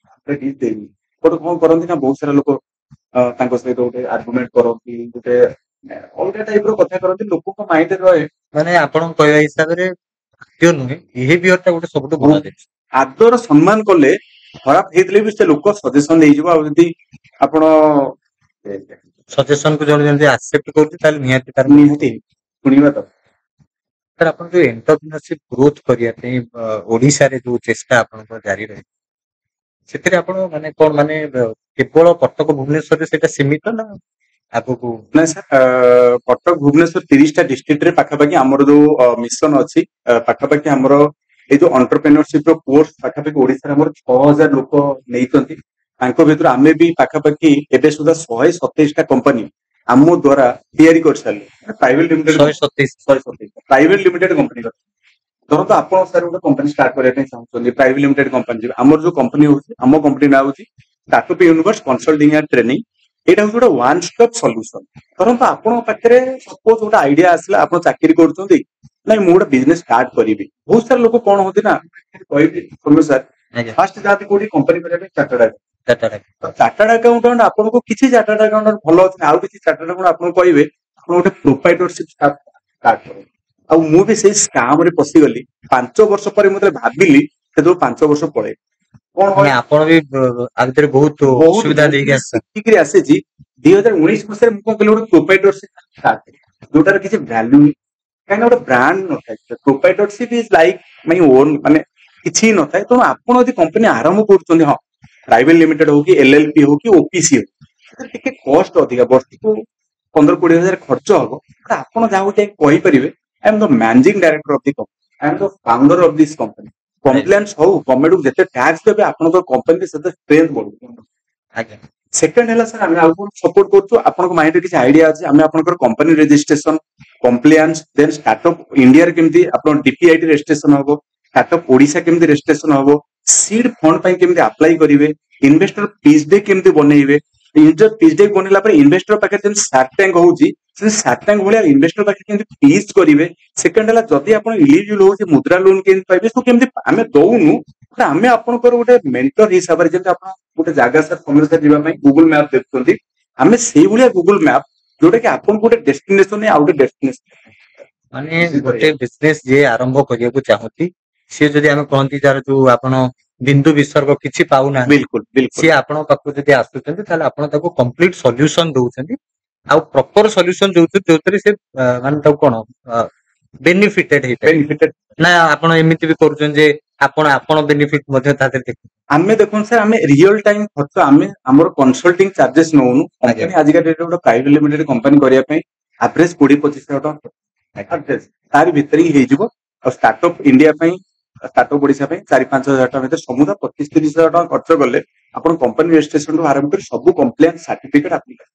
ଦେଇନି ଗୋଟେ କଣ କରନ୍ତି ନା ବହୁତ ସାରା ଲୋକ ତାଙ୍କ ସହିତ ଗୋଟେ ଆର୍ଗୁମେଣ୍ଟ କରନ୍ତି ଗୋଟେ ଅଲଗା ଟାଇପ ର କଥା କରନ୍ତି ଲୋକଙ୍କ ମାଇଣ୍ଡରେ ରହେ ମାନେ ଆପଣଙ୍କ କହିବା ହିସାବରେ ଖାଦ୍ୟ ନୁହେଁ ବିହେଭିୟର ଟା ଗୋଟେ ସବୁଠୁ ବଡ ଜିନିଷ ଆଦର ସମ୍ମାନ କଲେ ଖରାପ ହେଇଥିଲେ ବି ସେ ଲୋକ ସଜେସନ ନେଇଯିବ ଆଉ ଯଦି ଆପଣ ସଜେସନ କୁ ଜଣେ ଯେମିତି ଆକ୍ସେପ୍ଟ କରୁଛି ତାହେଲେ ନିହାତି ତାର ନିହାତି ଶୁଣିବା ତ ସାର୍ ଆପଣ ଯୋଉ ଏଣ୍ଟରପ୍ରିନରସିପ ଗ୍ରୋଥ କରିବା ପାଇଁ ଓଡିଶାରେ ଯୋଉ ଚେଷ୍ଟା ଆପଣଙ୍କର ଜାରି ରହିଛି ସେଥିରେ ଆପଣ ମାନେ କଣ ମାନେ କେବଳ କଟକ ଭୁବନେଶ୍ୱରରେ ସେଇଟା ସୀମିତ ନା ଆଗକୁ ନାଇଁ ସାର୍ କଟକ ଭୁବନେଶ୍ୱର 30ଟା ଡିଷ୍ଟ୍ରିକ୍ଟରେ ପାଖାପାଖି ଆମର ଯୋଉ ମିଶନ ଅଛି ପାଖାପାଖି ଆମର ଏଇ ଯୋଉ ଏଣ୍ଟରପ୍ରିନରସିପ ର କୋର୍ସ ପାଖାପାଖି ଓଡିଶାରେ ଆମର 6000 ଲୋକ ନେଇଛନ୍ତି ତାଙ୍କ ଭିତରୁ ଆମେ ବି ପାଖାପାଖି ଏବେ ସୁଦ୍ଧା 127ଟା କମ୍ପାନୀ ଆମ ଦ୍ୱାରା ତିଆରି କରିସାରିଲୁ। Private limited 127 private limited company. ଧରନ୍ତୁ ଆପଣ ସାର୍ ଗୋଟେ କମ୍ପାନୀ ଷ୍ଟାର୍ଟ କରିବା ପାଇଁ ଚାହୁଁଛନ୍ତି, ପ୍ରାଇଭେଟ ଲିମିଟେଡ କମ୍ପାନୀ ଯିବେ। ଆମର ଯୋଉ କମ୍ପାନୀ ହଉଛି, ଆମ କମ୍ପାନୀ ନାଁ ହଉଛି startup universe consulting and training. ଏଇଟା ହଉଛି ଗୋଟେ ୱାନ୍ ଷ୍ଟପ୍ ସଲ୍ୟୁସନ। ଧରନ୍ତୁ ଆପଣଙ୍କ ପାଖରେ ସପୋଜ ଗୋଟେ ଆଇଡିଆ ଆସିଲା, ଆପଣ ଚାକିରି କରୁଛନ୍ତି, ନାଇଁ ମୁଁ ଗୋଟେ ବିଜନେସ ଷ୍ଟାର୍ଟ କରିବି। ବହୁତ ସାରା ଲୋକ କଣ ହଉଛି ନା, କହିବି ସୌମ୍ୟ ସାର୍, ଫାଷ୍ଟ ଯାଆନ୍ତି କୋଉଠି କମ୍ପାନୀ କରିବା ପାଇଁ ଚାର୍ଟାର୍ଡ ଆକାଉଣ୍ଟାଣ୍ଟ। ଆପଣଙ୍କୁ କିଛି ଚାର୍ଟାର୍ଡ ଆକାଉଣ୍ଟାଣ୍ଟ ଭଲ ଅଛି, ଆଉ କିଛି ଚାର୍ଟାର୍ଡ ଆକାଉଣ୍ଟ ଆପଣଙ୍କୁ କହିବେ ଆପଣ ଗୋଟେ ପ୍ରୋପ୍ରାଇଟରସିପ ଷ୍ଟାର୍ଟ କରନ୍ତୁ। ଆଉ ମୁଁ ବି ସେଇ ସ୍କାମ ରେ ପଶିଗଲି। 5 ବର୍ଷ ପରେ ମୁଁ ଯେତେବେଳେ ଭାବିଲି, ସେତେବେଳେ 5 ବର୍ଷ ପଳେଇ କଣ ମାନେ ଆପଣ ବି ଆ ଭିତରେ ବହୁତ ଅସୁବିଧା ଦେଇକି ଆସିଛନ୍ତି। ଶିଖିକିରି ଆସିଛି। 2019 ମସିହାରେ ମୁଁ କଣ କଲି, ଗୋଟେ ପ୍ରୋପ୍ରାଇଟରସିପ ଷ୍ଟାର୍ଟ କଲି, ଯୋଉଟାର କିଛି ଭ୍ୟାଲ୍ୟୁ, କାହିଁକିନା ଗୋଟେ ବ୍ରାଣ୍ଡ ନଥାଏ। ପ୍ରୋପ୍ରାଇଟରସିପ ଇଜ ଲାଇକ ମାଇ ଓନ୍, ମାନେ କିଛି ନଥାଏ। ତେଣୁ ଆପଣ ଯଦି କମ୍ପାନୀ ଆରମ୍ଭ କରୁଛନ୍ତି, ହଁ ପ୍ରାଇଭେଟ ଲିମିଟେଡ ହଉ କି ଏଲଏଲପି ହଉ କି ଓପିସି ହଉ, ସେଥିରେ ଟିକେ କଷ୍ଟ ଅଧିକା, ବର୍ଷକୁ 15-20 ହଜାର ଖର୍ଚ୍ଚ ହବ। ଆପଣ ଯାହାକୁ ଯାଇ କହିପାରିବେ, I M the managing director of the company, I M the founder of this company. Complaints ହଉ, ଗଭର୍ଣ୍ଣମେଣ୍ଟକୁ ଯେତେ ଟ୍ୟାକ୍ସ ଦେବେ ଆପଣଙ୍କ କମ୍ପାନୀରେ ସେତେ ଷ୍ଟ୍ରେନ୍ଥ ବଢିବ। ସେକେଣ୍ଡ ହେଲା ସାର୍, ଆମେ ଆଉ କଣ ସପୋର୍ଟ କରୁଛୁ, ଆପଣଙ୍କ ମାଇଣ୍ଡରେ କିଛି ଆଇଡିଆ ଅଛି, ଆମେ ଆପଣଙ୍କର କମ୍ପାନୀ ରେଜିଷ୍ଟ୍ରେସନ, କମ୍ପ୍ଲିଆନ୍ସ, ଦେନ୍ ଷ୍ଟାର୍ଟଅପ୍ ଇଣ୍ଡିଆରେ କେମିତି ଆପଣ ଡିପିଆଇଟି ରେଜିଷ୍ଟ୍ରେସନ ହବ, ଷ୍ଟାର୍ଟଅପ୍ ଓଡିଶା କେମିତି ରେଜିଷ୍ଟ୍ରେସନ ହବ, ସିଡ୍ ଫଣ୍ଡ ପାଇଁ କେମିତି ଆପ୍ଲାଏ କରିବେ, ଇନଭେଷ୍ଟର ପିଚ୍ ଡେକ୍ କେମିତି ବନେଇବେ, ପିଚ୍ ଡେକ୍ ବନେଇଲା ପରେ ଇନଭେଷ୍ଟର ପାଖରେ ଯେମିତି ସାର୍କ ଟ୍ୟାଙ୍କ ହଉଛି, ସେ ସାର୍କ ଟ୍ୟାଙ୍କ ଭଳିଆ ଇନଭେଷ୍ଟର ପାଖରେ କେମିତି ପିଚ୍ କରିବେ। ସେକେଣ୍ଡ ହେଲା, ଯଦି ଆପଣ ଇଲିଜିବଲ ହଉଛି, ମୁଦ୍ରା ଲୋନ କେମିତି ପାଇବେ, ତ କେମିତି ଆମେ ଦଉନୁ, ଆମେ ଆପଣଙ୍କର ଗୋଟେ ମେଣ୍ଟର ହିସାବରେ, ଯେମିତି ଆପଣ ଗୋଟେ ଜାଗା ସାର୍ ସମସ୍ତେ ଯିବା ପାଇଁ ଗୁଗୁଲ ମ୍ୟାପ ଦେଖୁଛନ୍ତି, ଆମେ ସେଇଭଳିଆ ଗୁଗୁଲ ମ୍ୟାପ, ଯୋଉଟା କି ଆପଣଙ୍କୁ ଗୋଟେ ଡେଷ୍ଟିନେସନ ଆଉ ଗୋଟେ ଡେଷ୍ଟିନେସନ। ମାନେ ଗୋଟେ ବିଜନେସ ଯିଏ ଆରମ୍ଭ କରିବାକୁ ଚାହୁଁଛି, ସିଏ ଯଦି ଆମେ କହନ୍ତି ଯାର ଯୋଉ ଆପଣ ବିନ୍ଦୁ ବିସର୍ଗ କିଛି ପାଉନାହାନ୍ତି, ବିଲକୁଲ ବିଲକୁଲ ସିଏ ଆପଣଙ୍କ ପାଖକୁ ଯଦି ଆସୁଛନ୍ତି, ତାହେଲେ ଆପଣ ତାକୁ କମ୍ପ୍ଲିଟ ସଲ୍ୟୁସନ ଦଉଛନ୍ତି, ଆଉ ପ୍ରପର ସଲ୍ୟୁସନ ଦଉଛନ୍ତି, ଯୋଉଥିରେ ସେ ମାନେ ତାକୁ କଣ ବେନିଫିଟେଡ ହେଇପାରିବେ। ନା ଆପଣ ଏମିତି ବି କରୁଛନ୍ତି ଯେ ଆପଣ ବେନିଫିଟ ମଧ୍ୟ ତା ଦେହରେ ଦେଖୁଛନ୍ତି। ଆମେ ଦେଖନ୍ତୁ ସାର୍, ଆମେ ରିଅଲ ଟାଇମ ଖର୍ଚ୍ଚ, ଆମେ ଆମର କନସଲ୍ଟିଂ ଚାର୍ଜେସ୍ ନଉନୁ। କମ୍ପାନୀ ଆଜିକା ଡେଟ୍ରେ ଗୋଟେ ପ୍ରାଇଭେଟ ଲିମିଟେଡ କମ୍ପାନୀ କରିବା ପାଇଁ ଆଭରେଜ 20-25 ହଜାର ଟଙ୍କା, ଆଭରେଜ ତାରି ଭିତରେ ହିଁ ହେଇଯିବ। ଆଉ ଷ୍ଟାର୍ଟଅପ୍ ଇଣ୍ଡିଆ ପାଇଁ, ଷ୍ଟାର୍ଟଅପ୍ ଓଡିଶା ପାଇଁ 4-5 ହଜାର ଟଙ୍କା ଭିତରେ, ସମୁଦାୟ 25-30 ହଜାର ଟଙ୍କା ଖର୍ଚ୍ଚ କଲେ ଆପଣ କମ୍ପାନୀ ରେଜିଷ୍ଟ୍ରେସନ ଆରମ୍ଭ କରି ସବୁ କମ୍ପ୍ଲିଆନ୍ସ ସାର୍ଟିଫିକେଟ ଆପ୍ଲିକେସନ।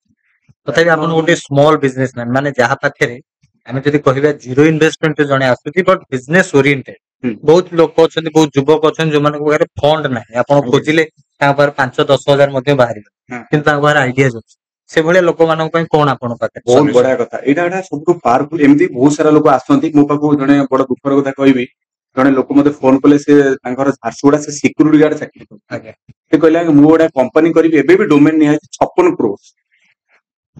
ତଥାପି ଆପଣ ଗୋଟେ ସ୍ମଲ ବିଜନେସମ୍ୟାନ, ମାନେ ଯାହା ପାଖରେ ଆମେ ଯଦି କହିବା ଜିରୋ ଇନଭେଷ୍ଟମେଣ୍ଟ ଜଣେ ଆସୁଛି, ବଟ୍ ବିଜନେସ ଓରିଏଣ୍ଟେଡ, ବହୁତ ଲୋକ ଅଛନ୍ତି, ବହୁତ ଯୁବକ ଅଛନ୍ତି, ଯୋଉମାନଙ୍କ ପାଖରେ ଫଣ୍ଡ ନାହିଁ। ଆପଣ ଖୋଜିଲେ ତାଙ୍କ ପାଖରେ 5-10 ହଜାର ମଧ୍ୟ ବାହାରିବ, କିନ୍ତୁ ତାଙ୍କ ପାଖରେ ଆଇଡିଆଜ ଅଛି। ସେଭଳିଆ ଲୋକମାନଙ୍କ ପାଇଁ କଣ ଆପଣଙ୍କ ପାଖରେ? ବହୁତ ବଢିଆ କଥା, ଏଇଟା ସବୁଠୁ ପାୱାରଫୁଲ। ଏମିତି ବହୁତ ସାରା ଲୋକ ଆସନ୍ତି ମୋ ପାଖକୁ। ଜଣେ ବଡ ଦୁଃଖର କଥା କହିବି, ଜଣେ ଲୋକ ମତେ ଫୋନ କଲେ, ସେ ତାଙ୍କର ଝାରସୁଗୁଡା ସେ ସିକ୍ୟୁରିଟି ଗାର୍ଡ ଚାକିରି କରୁଛନ୍ତି। ସେ କହିଲେ ମୁଁ ଗୋଟେ କମ୍ପାନୀ କରିବି, ଏବେ ବି ଡୋମେନ୍ ନିଆଯାଇଛି 56 crore।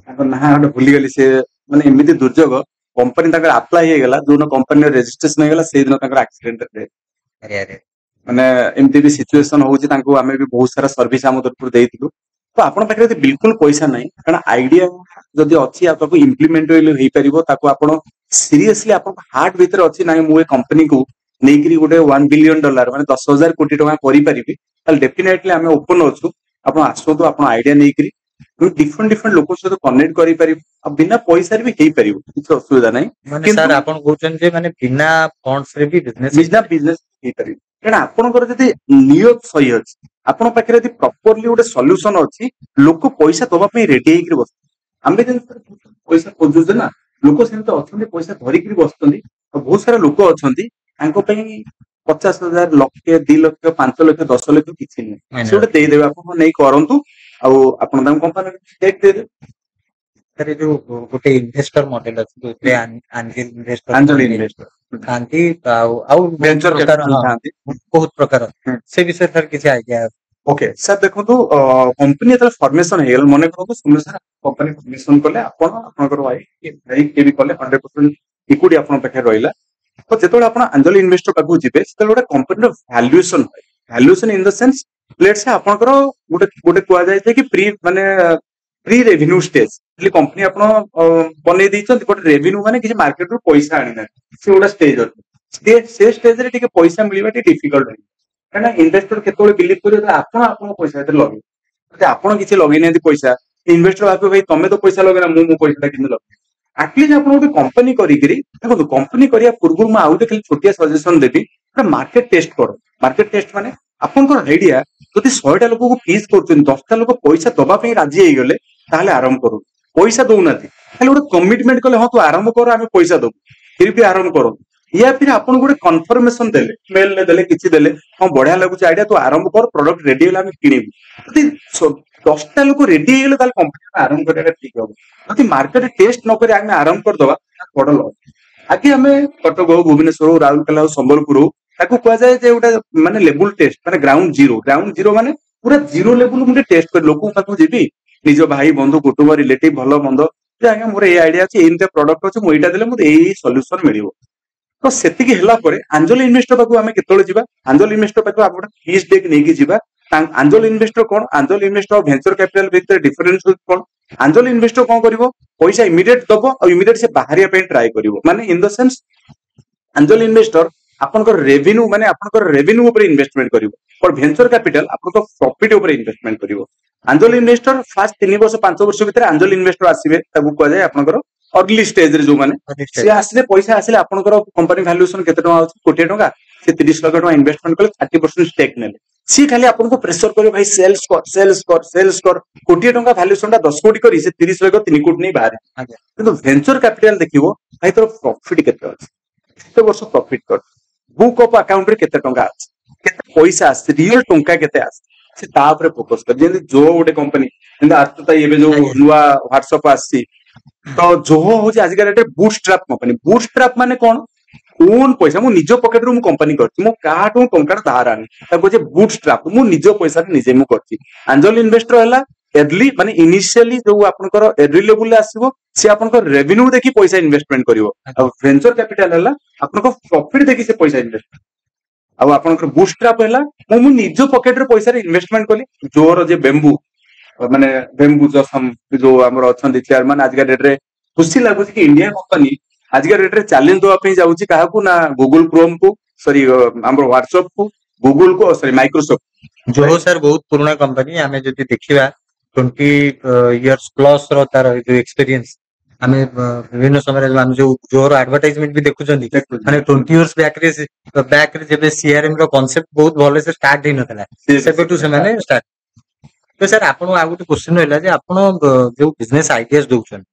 ତାଙ୍କ ନାଁ ଗୋଟେ ଭୁଲିଗଲି। ସେ ମାନେ ଏମିତି ଦୁର୍ଯୋଗ, କମ୍ପାନୀ ତାଙ୍କର ଆପ୍ଲାଏ ହେଇଗଲା, ଯୋଉଦିନ କମ୍ପାନୀର ରେଜିଷ୍ଟ୍ରେସନ ହେଇଗଲା, ସେଇଦିନ ତାଙ୍କର ଆକ୍ସିଡେଣ୍ଟ। ମାନେ ଏମିତି ବି ସିଚୁଏସନ ହଉଛି, ତାଙ୍କୁ ଆମେ ବି ବହୁତ ସାରା ସର୍ଭିସ ଆମ ତରଫରୁ ଦେଇଥିଲୁ। ତ ଆପଣଙ୍କ ପାଖରେ ଯଦି ବିଲକୁଲ ପଇସା ନାହିଁ, କାରଣ ଆଇଡିଆ ଯଦି ଅଛି, ଆଉ ତାକୁ ଇମ୍ପ୍ଲିମେଣ୍ଟ ହେଇପାରିବ, ତାକୁ ଆପଣ ସିରିୟସଲି ଆପଣଙ୍କ ହାର୍ଟ ଭିତରେ ଅଛି, ନାଇଁ ମୁଁ ଏ କମ୍ପାନୀକୁ ନେଇକରି ଗୋଟେ $1 ବିଲିୟନ, ମାନେ 10,000 କୋଟି ଟଙ୍କା କରିପାରିବି, ତାହେଲେ ଡେଫିନେଟଲି ଆମେ ଓପନ ଅଛୁ। ଆପଣ ଆସନ୍ତୁ, ଆପଣ ଆଇଡିଆ ନେଇକରି ଡିଫରେଣ୍ଟ ଲୋକଙ୍କ ସହିତ କନେକ୍ଟ କରିପାରିବୁ, ଆଉ ବିନା ପଇସାରେ ବି ହେଇପାରିବ, କିଛି ଅସୁବିଧା ନାହିଁ। ସାର୍ ଆପଣ କହୁଛନ୍ତି ଯେ ମାନେ ବିନା ଫଣ୍ଡସ ରେ ବି ବିଜନେସ ହେଇପାରିବ, କାରଣ ଆପଣଙ୍କର ଯଦି ନିୟତ ସହି ଅଛି, ଆପଣଙ୍କ ପାଖରେ ଯଦି ପ୍ରପରଲି ଗୋଟେ ସଲ୍ୟୁସନ ଅଛି, ଲୋକ ପଇସା ଦବା ପାଇଁ ରେଡି ହେଇକିରି ବସୁଛନ୍ତି। ଆମେ ଯେମିତି ପଇସା ଖୋଜୁଛେ ନା, ଲୋକ ସେମିତି ଅଛନ୍ତି, ପଇସା ଧରିକିରି ବସୁଛନ୍ତି। ଆଉ ବହୁତ ସାରା ଲୋକ ଅଛନ୍ତି, ତାଙ୍କ ପାଇଁ 50,000, 1,00,000, 2,00,000, 5,00,000, 10,00,000 କିଛି ନାହିଁ, ସେ ଗୋଟେ ଦେଇଦେବେ। ଆପଣ ନେଇ କରନ୍ତୁ, ଆଉ ଆପଣ ତାଙ୍କ କମ୍ପାନୀ ଚେକ୍ ଦେଇଦେବେ। ସାର୍ ଯୋଉ ଗୋଟେ ଇନଭେଷ୍ଟର ମଡେଲ ଅଛି, ଯୋଉଥିରେ ଆଞ୍ଜେଲ ଇନଭେଷ୍ଟର ଥାନ୍ତି, ଆଉ ବହୁତ ପ୍ରକାର, ସେ ବିଷୟରେ ସାର୍ କିଛି ଆଇଡିଆ? ଓକେ ସାର୍, ଦେଖନ୍ତୁ କମ୍ପାନୀ ଯେତେବେଳେ ଫର୍ମେସନ ହେଇଗଲା, ମନେ କରନ୍ତୁ ସାର୍ କମ୍ପାନୀ ଫର୍ମେସନ କଲେ, ଆପଣ ଆପଣଙ୍କର ଭାଇ କିଏ ବି କଲେ, 100% ଇକ୍ୱିଟି ଆପଣଙ୍କ ପାଖରେ ରହିଲା। ତ ଯେତେବେଳେ ଆପଣ ଆଞ୍ଜେଲ ଇନଭେଷ୍ଟର ପାଖକୁ ଯିବେ, ସେତେବେଳେ ଗୋଟେ କମ୍ପାନୀର ଭ୍ୟାଲୁଏସନ ହୁଏ। Valuation in the sense, let's ସେ ଆପଣଙ୍କର ଗୋଟେ କୁହାଯାଏ କି ପ୍ରି ରେଭିନ୍ୟୁ ଷ୍ଟେଜ, କମ୍ପାନୀ ଆପଣ ବନେଇ ଦେଇଛନ୍ତି, ବଟ୍ ରେଭିନ୍ୟୁ ମାନେ କିଛି ମାର୍କେଟରୁ ପଇସା ଆଣିନାହାନ୍ତି, ସେ ଗୋଟେ ଷ୍ଟେଜ ଅଛି। ସେ ଷ୍ଟେଜରେ ଟିକେ ପଇସା ମିଳିବା ଟିକେ ଡିଫିକଲ୍ଟ ହେଇଯିବ, କାହିଁକିନା ଇନଭେଷ୍ଟର କେତେବେଳେ ବିଲିଭ କରିବ ଆପଣ ପଇସା ଏଥିରେ ଲଗେଇବେ। ଯଦି ଆପଣ କିଛି ଲଗେଇନାହାନ୍ତି ପଇସା, ଇନଭେଷ୍ଟର ଭାବିବ ଭାଇ ତମେ ତ ପଇସା ଲଗେଇନା, ମୁଁ ମୋ ପଇସାଟା କିନ୍ତୁ ଲଗେଇବି। ଆଟଲିଷ୍ଟ ଆପଣ ଗୋଟେ କମ୍ପାନୀ କରିକିରି, ଦେଖନ୍ତୁ କମ୍ପାନୀ କରିବା ପୂର୍ବରୁ ମୁଁ ଆଉ ଗୋଟେ ଖାଲି ଛୋଟିଆ ସଜେସନ ଦେବି, ଗୋଟେ ମାର୍କେଟ ଟେଷ୍ଟ କର। ମାର୍କେଟ ଟେଷ୍ଟ ମାନେ ଆପଣଙ୍କର ଆଇଡିଆ ଯଦି 100ଟା ଲୋକକୁ ଫିସ୍ କରୁଛନ୍ତି 10ଟା ଲୋକ ପଇସା ଦବା ପାଇଁ ରାଜି ହେଇଗଲେ ତାହେଲେ ଆରମ୍ଭ କରୁ ପଇସା ଦଉନାହାନ୍ତି ଖାଲି ଗୋଟେ କମିଟମେଣ୍ଟ କଲେ ହଁ ତୁ ଆରମ୍ଭ କର ଆମେ ପଇସା ଦବୁ ଫିର ବି ଆରମ୍ଭ କର या फिर आपन गोटे कन्फर्मेशन देले मेल ले देले किछि देले हां बढ़िया लागुच आइडिया तू आरंभ कर प्रोडक्ट रेडी होला हम किनिबु यदि 10टा लोक रेडी हेले ताल कंपनी आरंभ करे ठीक हो यदि मार्केट टेस्ट न करे आमे आरंभ कर दवा बड़ लॉस आगे हमें कटक हो भुवनेश्वर हो राउरकेला हो संबलपुर हो ताको कह जाए जे उटा माने लेवल टेस्ट माने ग्राउंड जीरो माने पूरा जीरो लेवल मुझे टेस्ट कर लोक पाखु जेबी निज भाई बंधु कुटुंब रिलेटिव भलो मंद जे आगे मोर ए आइडिया अछि एनते प्रोडक्ट अछि मो एटा देले मो एई सॉल्यूशन मिलिबो तो सेतिकी ହେଲା ପରେ ଆଞ୍ଜେଲ ଇନଭେଷ୍ଟର ପାଖକୁ ଆମେ କେତେବେଳେ ଯିବା ଆଞ୍ଜେଲ ଇନଭେଷ୍ଟର ପାଖକୁ આપણે ଫିସ୍ ଡେକ୍ ନେଇକି ଯିବା ଆଞ୍ଜେଲ ଇନଭେଷ୍ଟର କଣ ଆଞ୍ଜେଲ ଇନଭେଷ୍ଟର ଆଉ ଭେଞ୍ଚର କ୍ୟାପିଟାଲ ଭିତରେ ଡିଫରେନ୍ସ କଣ ଆଞ୍ଜେଲ ଇନଭେଷ୍ଟର କଣ କରିବ ପଇସା ଇମିଡିଏଟ ଦବ ଆଉ ଇମିଡିଏଟ ସେ ବାହାରିବା ପାଇଁ ଟ୍ରାଏ କରିବ ମାନେ ଇନ ଦ ସେନ୍ସ ଆଞ୍ଜେଲ ଇନଭେଷ୍ଟର ଆପଣଙ୍କର ରେଭିନ୍ୟୁ ମାନେ ଆପଣଙ୍କର ରେଭିନ୍ୟୁ ଉପରେ ଇନଭେଷ୍ଟମେଣ୍ଟ କରିବ और ଭେଞ୍ଚର କ୍ୟାପିଟାଲ ଆପଣଙ୍କ ପ୍ରଫିଟ ଉପରେ ଇନଭେଷ୍ଟମେଣ୍ଟ କରିବ ଆଞ୍ଜେଲ ଇନଭେଷ୍ଟର ଫାଷ୍ଟ 3 ବର୍ଷ 5 ବର୍ଷ ଭିତରେ ଆଞ୍ଜେଲ ଇନଭେଷ୍ଟର ଆସିବେ ତାକୁ କୁହାଯାଏ ଆପଣଙ୍କର अर्ली स्टेज रे जो माने से आसले पैसा आसले आपनकर कंपनी वैल्यूएशन केते टका अछि कोटी टका से 30 लाख टका इन्वेस्टमेंट कले 30% स्टेक नेले सी खाली आपनको प्रेशर करे भाई सेल्स कर कोटी टका वैल्यूएशन 10 कोटी करी से 30 लाख 3 कोटी नै बाहर किंतु वेंचर कैपिटल देखिवो भाई तोर प्रॉफिट केते अछि केते वर्ष प्रॉफिट कर बुक ऑफ अकाउंट रे केते टका अछि केते पैसा आछि रियल टंका केते आछि से ता ऊपर फोकस कर जेंति जो गोटे कंपनी जेंति आस्तता एबे जो नुवा व्हाट्सएप आछि तो जो हूँ आज बुटस्ट्रैप कंपनी बुटस्ट्रैप माने कौन ओन पैसा मु निज पॉकेट रू कंपनी करछि मु काहाटू टंका धार आनी ताको जे बुटस्ट्रैप मु निज पैसा रे निजे मु करछि एंजल इन्वेस्टर हला अर्ली माने इनिशियली जो आपनकर अर्ली लेवल ले आसीबो से आपनकर रेवेन्यू देखि पैसा इन्वेस्टमेंट करिवो आ वेंचर कैपिटल हला आपनकर प्रॉफिट देखि से पैसा इन्वेस्ट आ आपनकर बुटस्ट्रैप हला मु निज पॉकेट रे पैसा रे इन्वेस्टमेंट कली जोर जे बेम्बू माने बेम्बू जो हमर अछंती चेयरमैन आज का डेट रे खुशी लागु कि इंडिया कंपनी आज का डेट रे चैलेंज दवा पे जाउची काहा को ना गूगल क्रोम को सॉरी हमर व्हाट्सएप को गूगल को सॉरी माइक्रोसॉफ्ट जो सर बहुत पुराना कंपनी हमें जति देखिबा 20 इयर्स प्लस रो तार जो एक्सपीरियंस हमें विभिन्न समय रे हम जो जोर एडवर्टाइजमेंट भी देखुचंदी माने 20 इयर्स बैक रे जेबे सीआरएम रो कांसेप्ट बहुत भले से स्टार्ट हेइ नथला सेबेटू से माने स्टार्ट तो सर आपण आ गोटे क्वेश्चन रहला जे आपण जो बिजनेस आइडियाज दउछन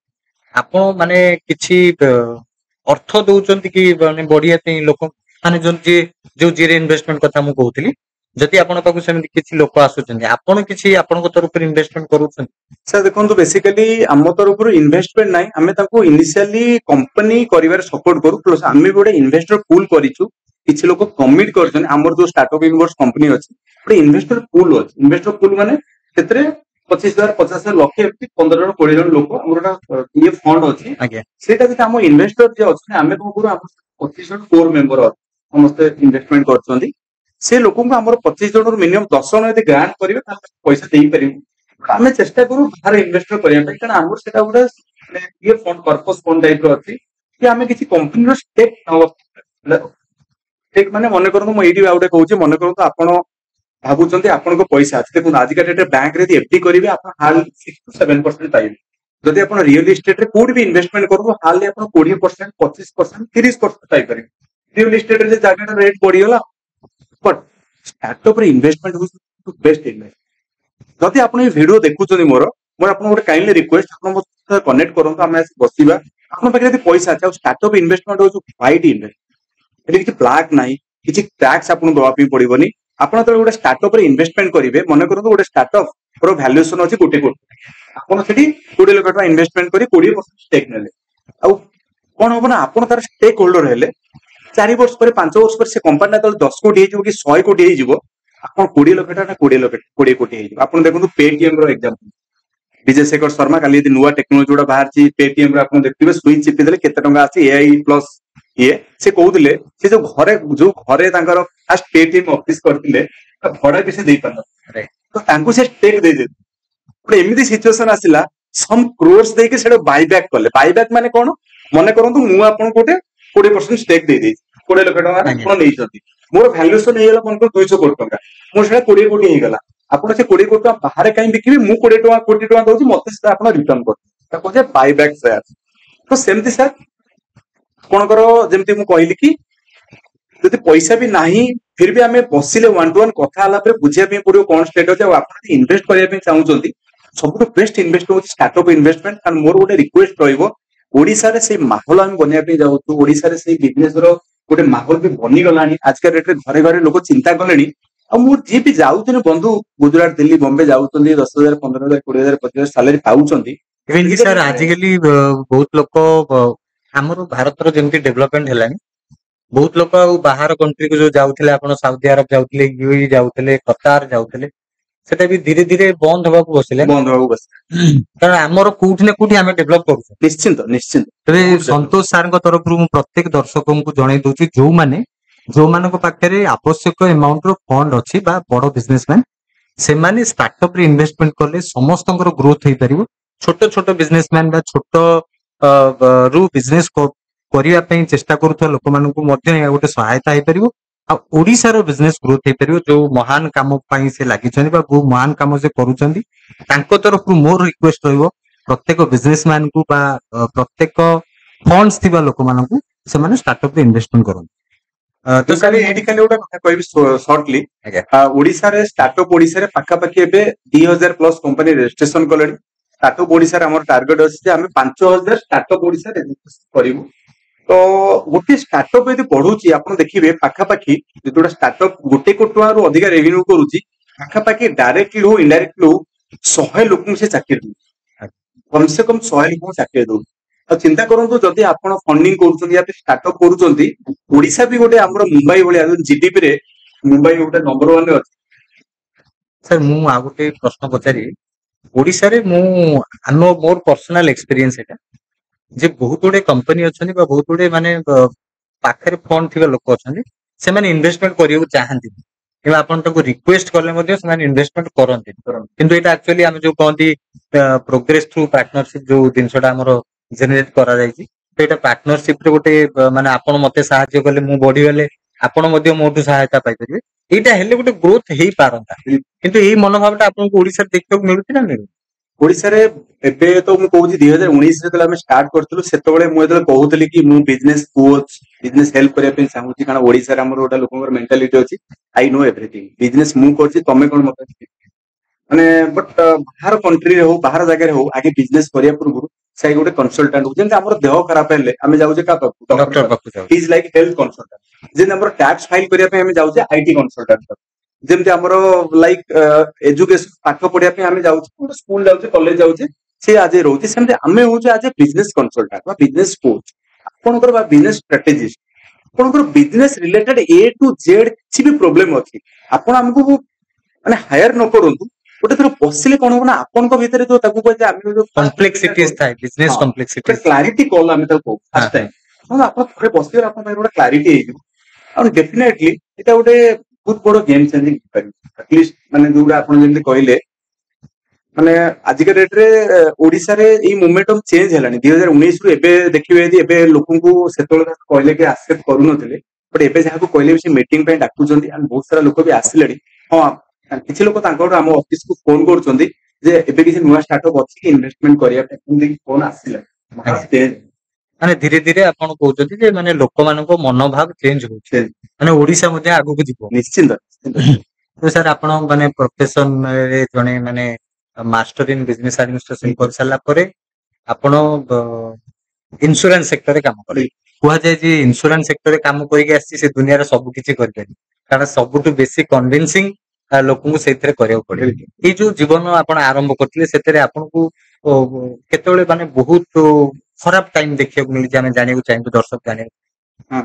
आपण माने किछि अर्थ दउछन कि माने बढ़िया ते लोक माने जो जे इन्वेस्टमेंट कथा मु कहउतली जति आपण पाखु सेमि किछि लोक आसुछन आपण किछि आपण को तरफ इन्वेस्टमेंट करूछन सर देखो बेसिकली आम तरफ इन्वेस्टमेंट नाइ आमे ताको इनिशियली कंपनी करिवार सपोर्ट करू प्लस आमे गोटे इन्वेस्टर पूल करिछु किछि लोक कमिट करछन हमर जो स्टार्टअप यूनिवर्स कंपनी अछि गोटे इन्वेस्टर पूल अछि इन्वेस्टर पूल माने क्षेत्र 25,000 50,000 लक्ष 15 जन 20 जन लोक हमरा ये फंड अछि सेटा जे हम इन्वेस्टर जे अछि हमें को करू हम 25 जन कोर मेंबर समस्त इन्वेस्टमेंट करछंदी से लोकन को हमर 25 जन मिनिमम 10 जन यदि ग्रांट करिवे त पैसा देई परिबो हमें चेष्टा करू बाहर इन्वेस्टर करिया ପାଇଁ कारण हमर सेटा गुडा ये फंड पर्पस फंड टाइप रो अछि कि हमें किछि कंपनी रो स्टेक माने मने करन म एडी आउटे कहूची मने करन तो आपण भाबुचंती आपनको पैसा अछि देखो आज का डेट बैंक रे एफडी करिवे आपण हाल 6 to 7% पाइबे जदि आपण रियल एस्टेट रे कोड भी इन्वेस्टमेंट करबो हाल आपण 20% 25% 30% पाइ परिबे रियल एस्टेट रे जागा रेट बढ़ी होला बट स्टार्टअप रे इन्वेस्टमेंट इज बेस्ट इन्वेस्ट जदि आपण ये वीडियो देखुचंती मोर आपण गोटे काइंडली रिक्वेस्ट आपण मो कनेक्ट करंतु हम बसिबा आपण पाखे यदि पैसा अछि स्टार्टअप इन्वेस्टमेंट हो व्हाइट इन्वेस्ट एठी ब्लैक नाही किछि टैक्स आपण दवा पई पड़िबोनी आपण तो गोटे स्टार्टअप रे इन्वेस्टमेंट करिवे मन करंतु गोटे स्टार्टअप रो वैल्यूएशन अछि कोटी कोटी आपण सेठी 20 लाख टका इन्वेस्टमेंट करी 20% स्टेक नेले आ कोन होबना आपण तार स्टेक होल्डर हेले 4 वर्ष पर 5 वर्ष पर से कंपनी तो 10 कोटी हेजिवो कि 100 कोटी हेजिवो आपण 20 लाख टका 20 कोटी हेजिवो आपण देखंतु पेटीएम रो एग्जांपल विजय शेखर शर्मा काली यदि नुवा टेक्नोलॉजी जोडा बाहर ची पेटीएम रे आपण देखथिबे स्विच चिपि देले केते टका अछि एआई प्लस ये से कहउदिले से जो घरे तांकर फास्ट पेटीएम ऑफिस करथिले भड़ा भी से दे पाना तो तांको से टेक दे दे बट एमिति सिचुएशन आसिला सम क्रोर्स दे के सेडो बायबैक करले बायबैक माने कोन मने करंतु मु आपन कोटे 20% स्टेक दे दे 20 लाख टका आपण नै जति मोर वैल्यूएशन हे गेला कोन 200 कोटी टका मोर सेडा 20 कोटी हे गेला आपण से 20 कोटी बाहर काई बिकिबे मु 20 टका कोटी टका दउची मते से आपण रिटर्न कर ताको जे बायबैक शेयर तो सेमति सर कोन करो जेमति मु कहली कि जदि पैसा भी नाही फिर भी आमे बसिले 1-to-1 कथा हला पर बुझिया पे पड़ियो कोन स्टेट अछि आ आपण इन्वेस्ट करिया पे चाहुचंती सबटु बेस्ट इन्वेस्ट होछि स्टार्टअप इन्वेस्टमेंट एंड मोर गोटे रिक्वेस्ट रहइबो ओडिसा रे से माहौल हम बनिया पे जाउतु ओडिसा रे से बिजनेस रो गोटे माहौल भी बनी गलानी आज का डेट रे घरे घरे लोक चिंता कलेनी आ मोर जे भी जाउतने बंधु गुजरात दिल्ली बॉम्बे जाउतंदी 10,000 15,000 20,000 25,000 सैलरी पाउचंदी इवन कि सर आजिकली बहुत लोक हमर भारत जेमती डेवलपमेंट हेलानी बहुत लोक बाहर कंट्री को जो जाउथिले आपण सऊदी अरब जाउथिले यूएई जाउथिले कतार जाउथिले सेटा भी धीरे धीरे बंद होबा को बसिले बंद होबा बस कारण हमर कोठी ने कोठी हमें डेवलप करू निश्चिंत निश्चिंत तबे संतोष सर तरफ रु प्रत्येक दर्शकों को जणै दोची जो मानको पाखरे आवश्यक अमाउंट रो फंड अछि बा बड़ो बिजनेसमैन से माने स्टार्टअप रे इन्वेस्टमेंट करले समस्तंकर ग्रोथ हेई परिबो छोट छोट बिजनेसमैन बा छोट रु बिजनेस करिया पई चेष्टा करूथवा लोक मानकु मध्ये या गोटे सहायता हेई परिबो आ ओडिसा रो बिजनेस ग्रोथ हेई परिबो जो महान काम पई से लागि छनि बा वो महान काम से करूछंदी तांको तरफ रु मोर रिक्वेस्ट रहइबो प्रत्येक बिजनेसमैन को बा प्रत्येक फंड्स थिबा लोक मानकु से माने स्टार्टअप रे इन्वेस्टमेंट करन तो खाली एटी खाली गोटे कथा कहबी शॉर्टली ओडिसा रे स्टार्टअप ओडिसा रे पाखा पाखी एबे 2000 प्लस कंपनी रजिस्ट्रेशन कलेनी स्टार्टअप ओडिसा रे हमर टार्गेट अछि जे हमें 5000 स्टार्टअप ओडिसा रजिस्ट्रेशन करिवु तो गोटे स्टार्टअप यदि बढ़ुची आपण देखिबे पाखा पाखी जेतोडा स्टार्टअप गोटे कोटी टका रु अधिक रेवेन्यू करूची पाखा पाखी डायरेक्टली हो इनडायरेक्टली हो 100 लोक से चाकरी दउ कम से कम 100 लोक चाकरी दउ तो चिंता करंतु जदि आपण फंडिंग करूछन या स्टार्टअप करूछंती ओडिसा भी गोटे हमर मुंबई भलिया जीडीपी रे मुंबई गोटे नंबर 1 रे अछि सर मु आ गोटे प्रश्न पचारि ओडिसा रे मु आनो मोर पर्सनल एक्सपीरियंस एटा जे बहुत गुडे कंपनी अछनी बा बहुत गुडे माने पाखरे फंड थिबा लोक अछनी से माने इन्वेस्टमेंट करियो चाहंती किबा आपण तको रिक्वेस्ट करले मध्ये से माने इन्वेस्टमेंट करंती किंतु एटा एक्चुअली हम जो कहंती प्रोग्रेस थ्रू पार्टनरशिप जो दिनसडा हमर जेनरेट करा जायछि तो एटा पार्टनरशिप रे गोटे माने आपण मते सहायता करले मु बढी गले आपण मध्ये मोटु सहायता पाइ परिबे एटा हेले गोटे ग्रोथ हेई पारंता किंतु एई मनोभावटा आपण को ओडिसा देखियो मिलुछि ना मिलु ओडिसा रे एबे तो मु कहूची 2019 रे तले हम स्टार्ट करथलु सेतबेले मु एतले कहूतली कि मु बिजनेस कोच बिजनेस हेल्प करिया पे चाहूची कारण ओडिसा रे हमर ओटा लोकंगर मेंटालिटी अछि आई नो एवरीथिंग बिजनेस मु करछि तमे कोन मत माने बट बाहर कंट्री रे हो बाहर जगह रे हो आगे बिजनेस करिया पूर्व से गोटे कंसल्टेंट हो जेंते हमर देह खराब हेले हमें जाउजे का डॉक्टर पाखु जाउ इज लाइक हेल्थ कंसल्टेंट जेंते हमर टैक्स फाइल करिया पे हमें जाउजे आईटी कंसल्टेंट जेमते हमर लाइक एजुकेशन पाठ पढिया पे हमें जाउजे स्कूल जाउजे कॉलेज जाउजे से आज रहउजे सेमते हमें होजे आज बिजनेस कंसल्टेंट बा बिजनेस कोच आपनकर बा बिजनेस स्ट्रेटेजिस्ट आपनकर business related A to Z किछि भी प्रॉब्लम अछि आपण हमको माने हायर न करंतु गोटे थोर बसिले कोन होना आपनक भीतर जो ताकू कहते आमे जो कॉम्प्लेक्सिटीज थाए बिजनेस कॉम्प्लेक्सिटी क्लैरिटी कॉल आमे ताकू फर्स्ट टाइम तो आपण थोरे बसिले आपण गोटे क्लैरिटी हे और डेफिनेटली एटा गोटे बहुत बड़ गेम चेंजिंग एटलिस्ट माने जोडा आपण जेंति कहले माने आज के डेट रे ओडिसा रे ई मोमेंटम चेंज हेलानी 2019 रु एबे देखिबे यदि एबे लोकन को सेतोल कहले के एक्सेप्ट करू नथिले बट एबे जहा को कहले से मीटिंग पे डाकू जंदी एंड बहुत सारा लोक भी आसिलेडी हां किछि लोक तांकर हम ऑफिस को फोन करू जंदी जे एबे किछि नुवा स्टार्टअप अछि इन्वेस्टमेंट करिया पे कुंदी फोन आसिला माने धीरे धीरे आपण कहउछथि जे माने लोक मानको मनोभाव चेंज होउछ माने ओडिसा मध्ये आगु को जिवो निश्चित तो सर आपण माने प्रोफेशन रे जणे माने मास्टर इन बिजनेस एडमिनिस्ट्रेशन कर साला परे आपण इंश्योरेंस सेक्टर रे काम करे कुआ जाय जे इंश्योरेंस सेक्टर रे काम करिके आसी से दुनिया रे सब किछि कर पारि कारण सबटु बेसी कन्विंसिंग लोकन को सेतरे करियो पड़े ए जो जीवन आपण आरंभ करथिले सेतरे आपण को केतेबेले माने बहुत खराब टाइम देखियो मिलि जे हम जानियो चाहिबो दर्शक जाने हां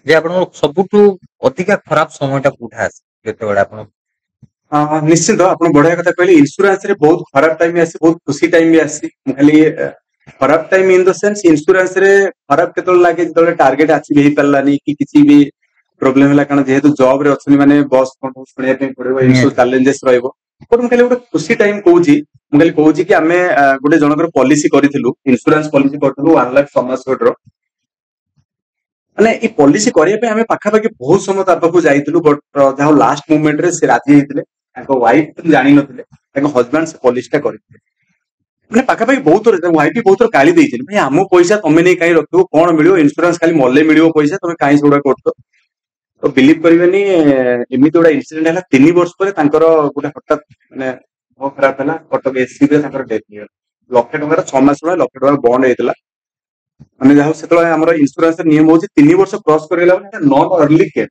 जे आपण सबटु अधिक खराब समयटा कोठा आसी केतेबेले आपण निश्चित आपण बढ़िया कथा कहले इंश्योरेंस रे बहुत खराब टाइम आसी बहुत खुशी टाइम भी आसी खाली खराब time in the sense insurance रे खराब केतल लागे जतले टारगेट अचीव हे परलानी कि किछि भी प्रॉब्लम होला कारण जेहेतु जॉब रे अछनी माने बॉस कोन सुनिया पे पड़िबो इशू चैलेंजेस रहइबो पर खाली गोटे खुशी टाइम कहूची खाली कहूची कि हमें गोटे जनकर पॉलिसी करिथिलु इंश्योरेंस पॉलिसी करथिलु 1 लाख समाज कोड रो माने ई पॉलिसी करिया पे हमें पाखा पाखी बहुत समय तापकु जाइथिलु बट जहा लास्ट मोमेंट रे से राजी हेतिले ताको वाइफ जानि नथिले ताको हस्बैंड से पॉलिसीटा करिथिले माने पाखा पाखी बहुत वाइफ भी बहुत गाली देइथिले भाई हमो पैसा तमे नै काई रखिबो कोन मिलियो इंश्योरेंस खाली मल्ले मिलियो पैसा तमे काई सोडा करतो तो बिलीव करेनि एमती गोटे इनसीडेंट है 3 वर्ष पर गोटे हठात मानने देह खराब है कटक एससी डेथ हो लक्षे टकर 6 मास 1,00,000 टका बंद होता मैंने जहाँ से आम इन्शुरांस नियम हूँ 3 वर्ष क्रॉस कर नॉन अर्ली क्लेम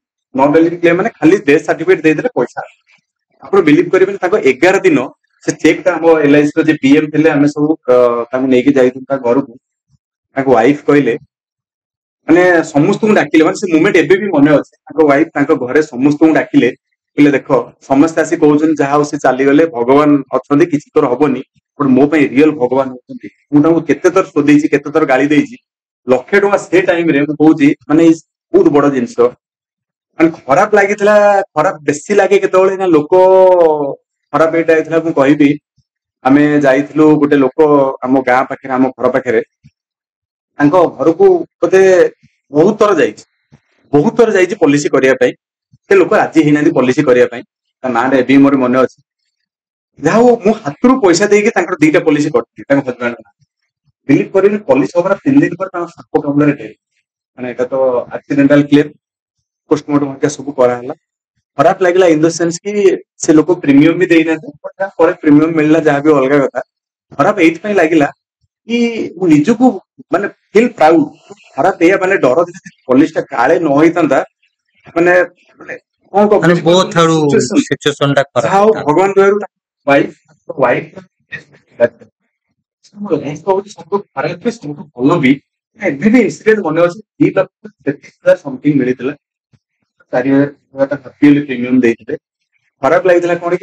मैंने खाली डेथ सर्टिफिकेट देदेले पैसा आप बिलीव करेंगे 11 दिन से चेक एलआईसी पीएम थे आम सब नहीं घर को वाइफ कहले मैंने समस्त डाकिले से मुमेंट एबे भी मन अच्छे वाइफ घरे समस्त डाकिले कहले देख समस्ते आसी कहते जहाँ से चलीगले भगवान अच्छा किसी तोर हबनी मो रियल भगवान होती केते थर शोधे केते थर गाली देछि लक्षे टका से टाइम रे कहूँ माने बहुत बड़ जिनस खराब लगी खराब बेसी लगे केत लोक खराब यहाँ कहबी आम जाइलु गोटे लोक आम गाँ पाखे आम घर पाखे घर को बोधे बहुत थर जा पॉलिसी करने से लोक राजी होना पॉलिसी करने ना एवं मोर मन अच्छे जहाँ मो हाथ रू पैसा देकी 2टा पॉलिसी करती हजबैंड बिलीव कर पॉलिसी हमारा 3 दिन पर साप कामुड़े डेथ मैंने तो एक्सीडेंटल क्लेम पोस्टमार्टम सब कराला खराब लगे इन द सेंस कि से लोक प्रीमियम भी देना प्रीमियम मिलला जहाँ भी अलग कथा खराब ये लगे कि निजको माने फील प्राउड खराब ये माने डर पॉलिस काले न होता माने भगवान दयारू वाइफ वाइफ सब खराब भी सब भल भी इनसीडेंट मन अच्छे 2,33,000 समथिंग मिलता 4,000 प्रीमियम देते खराब लगी कौन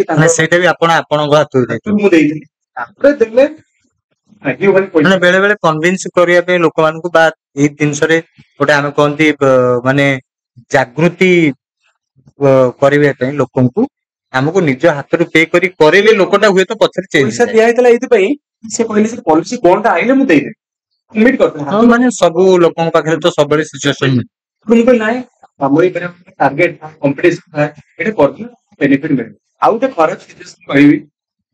कि बेले बेले कन्विन्स करने लोक मान जिनस गोटे आम कहती माने जागृति करने लोक आमको निज हाथ रू पे करे लोकटा हुए तो पछरे पैसा दिया से कहले से पॉलिसी कौन आइले मुझे लिमिट करते माने सब लोकों पाखे तो सब सिचुएशन टारगेट कंपटीशन था ये कर बेनिफिट मिले आउ तो खराब सिचुएशन कहबी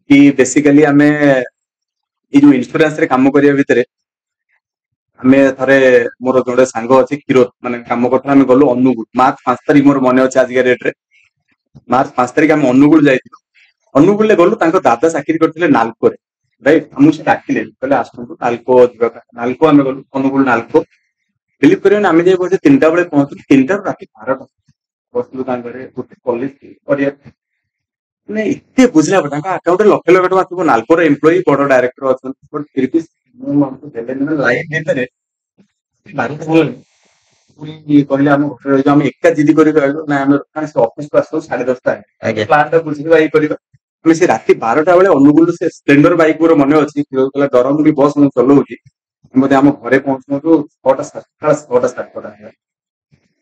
कि बेसिकली आम ये जो इन्शुरांस रे काम करिया भितर आम थे मोर जोड़े सांग अच्छे क्षीरोद माने काम करता आम गलु अनुगुल मार्च 5 तारीख मोर मन अच्छे आज डेट रे मार्च 5 तारीख आम अनुगुल जाइलु अनुगुल गलु दादा चाकरी करते नालको राइट आमको डाकिले कहले आसतु नालको नालको आम गलु अनुगुल नालको बिलीव करें आम जाए बोलते 3टा बेले पहुंचलु 3टा राति 12टा बसलु गोटे कॉलेज मैंने इतने बुझला अकाउंट लक्ष लक्ष टका नालकोर एम्प्लॉई बड़ डायरेक्टर अच्छा बट फिर भी लाइफ भीतर 12टा कहले आम घर आम एका जिदी कर ऑफिस को आस 10:30 प्लान बुझे से राति 12टा बेले अनुगुल से स्प्लेंडर बाइक मोर मन अच्छी दरंग भी बस मुझे चलाऊँगी मत आम घरे पहुंचू 6टा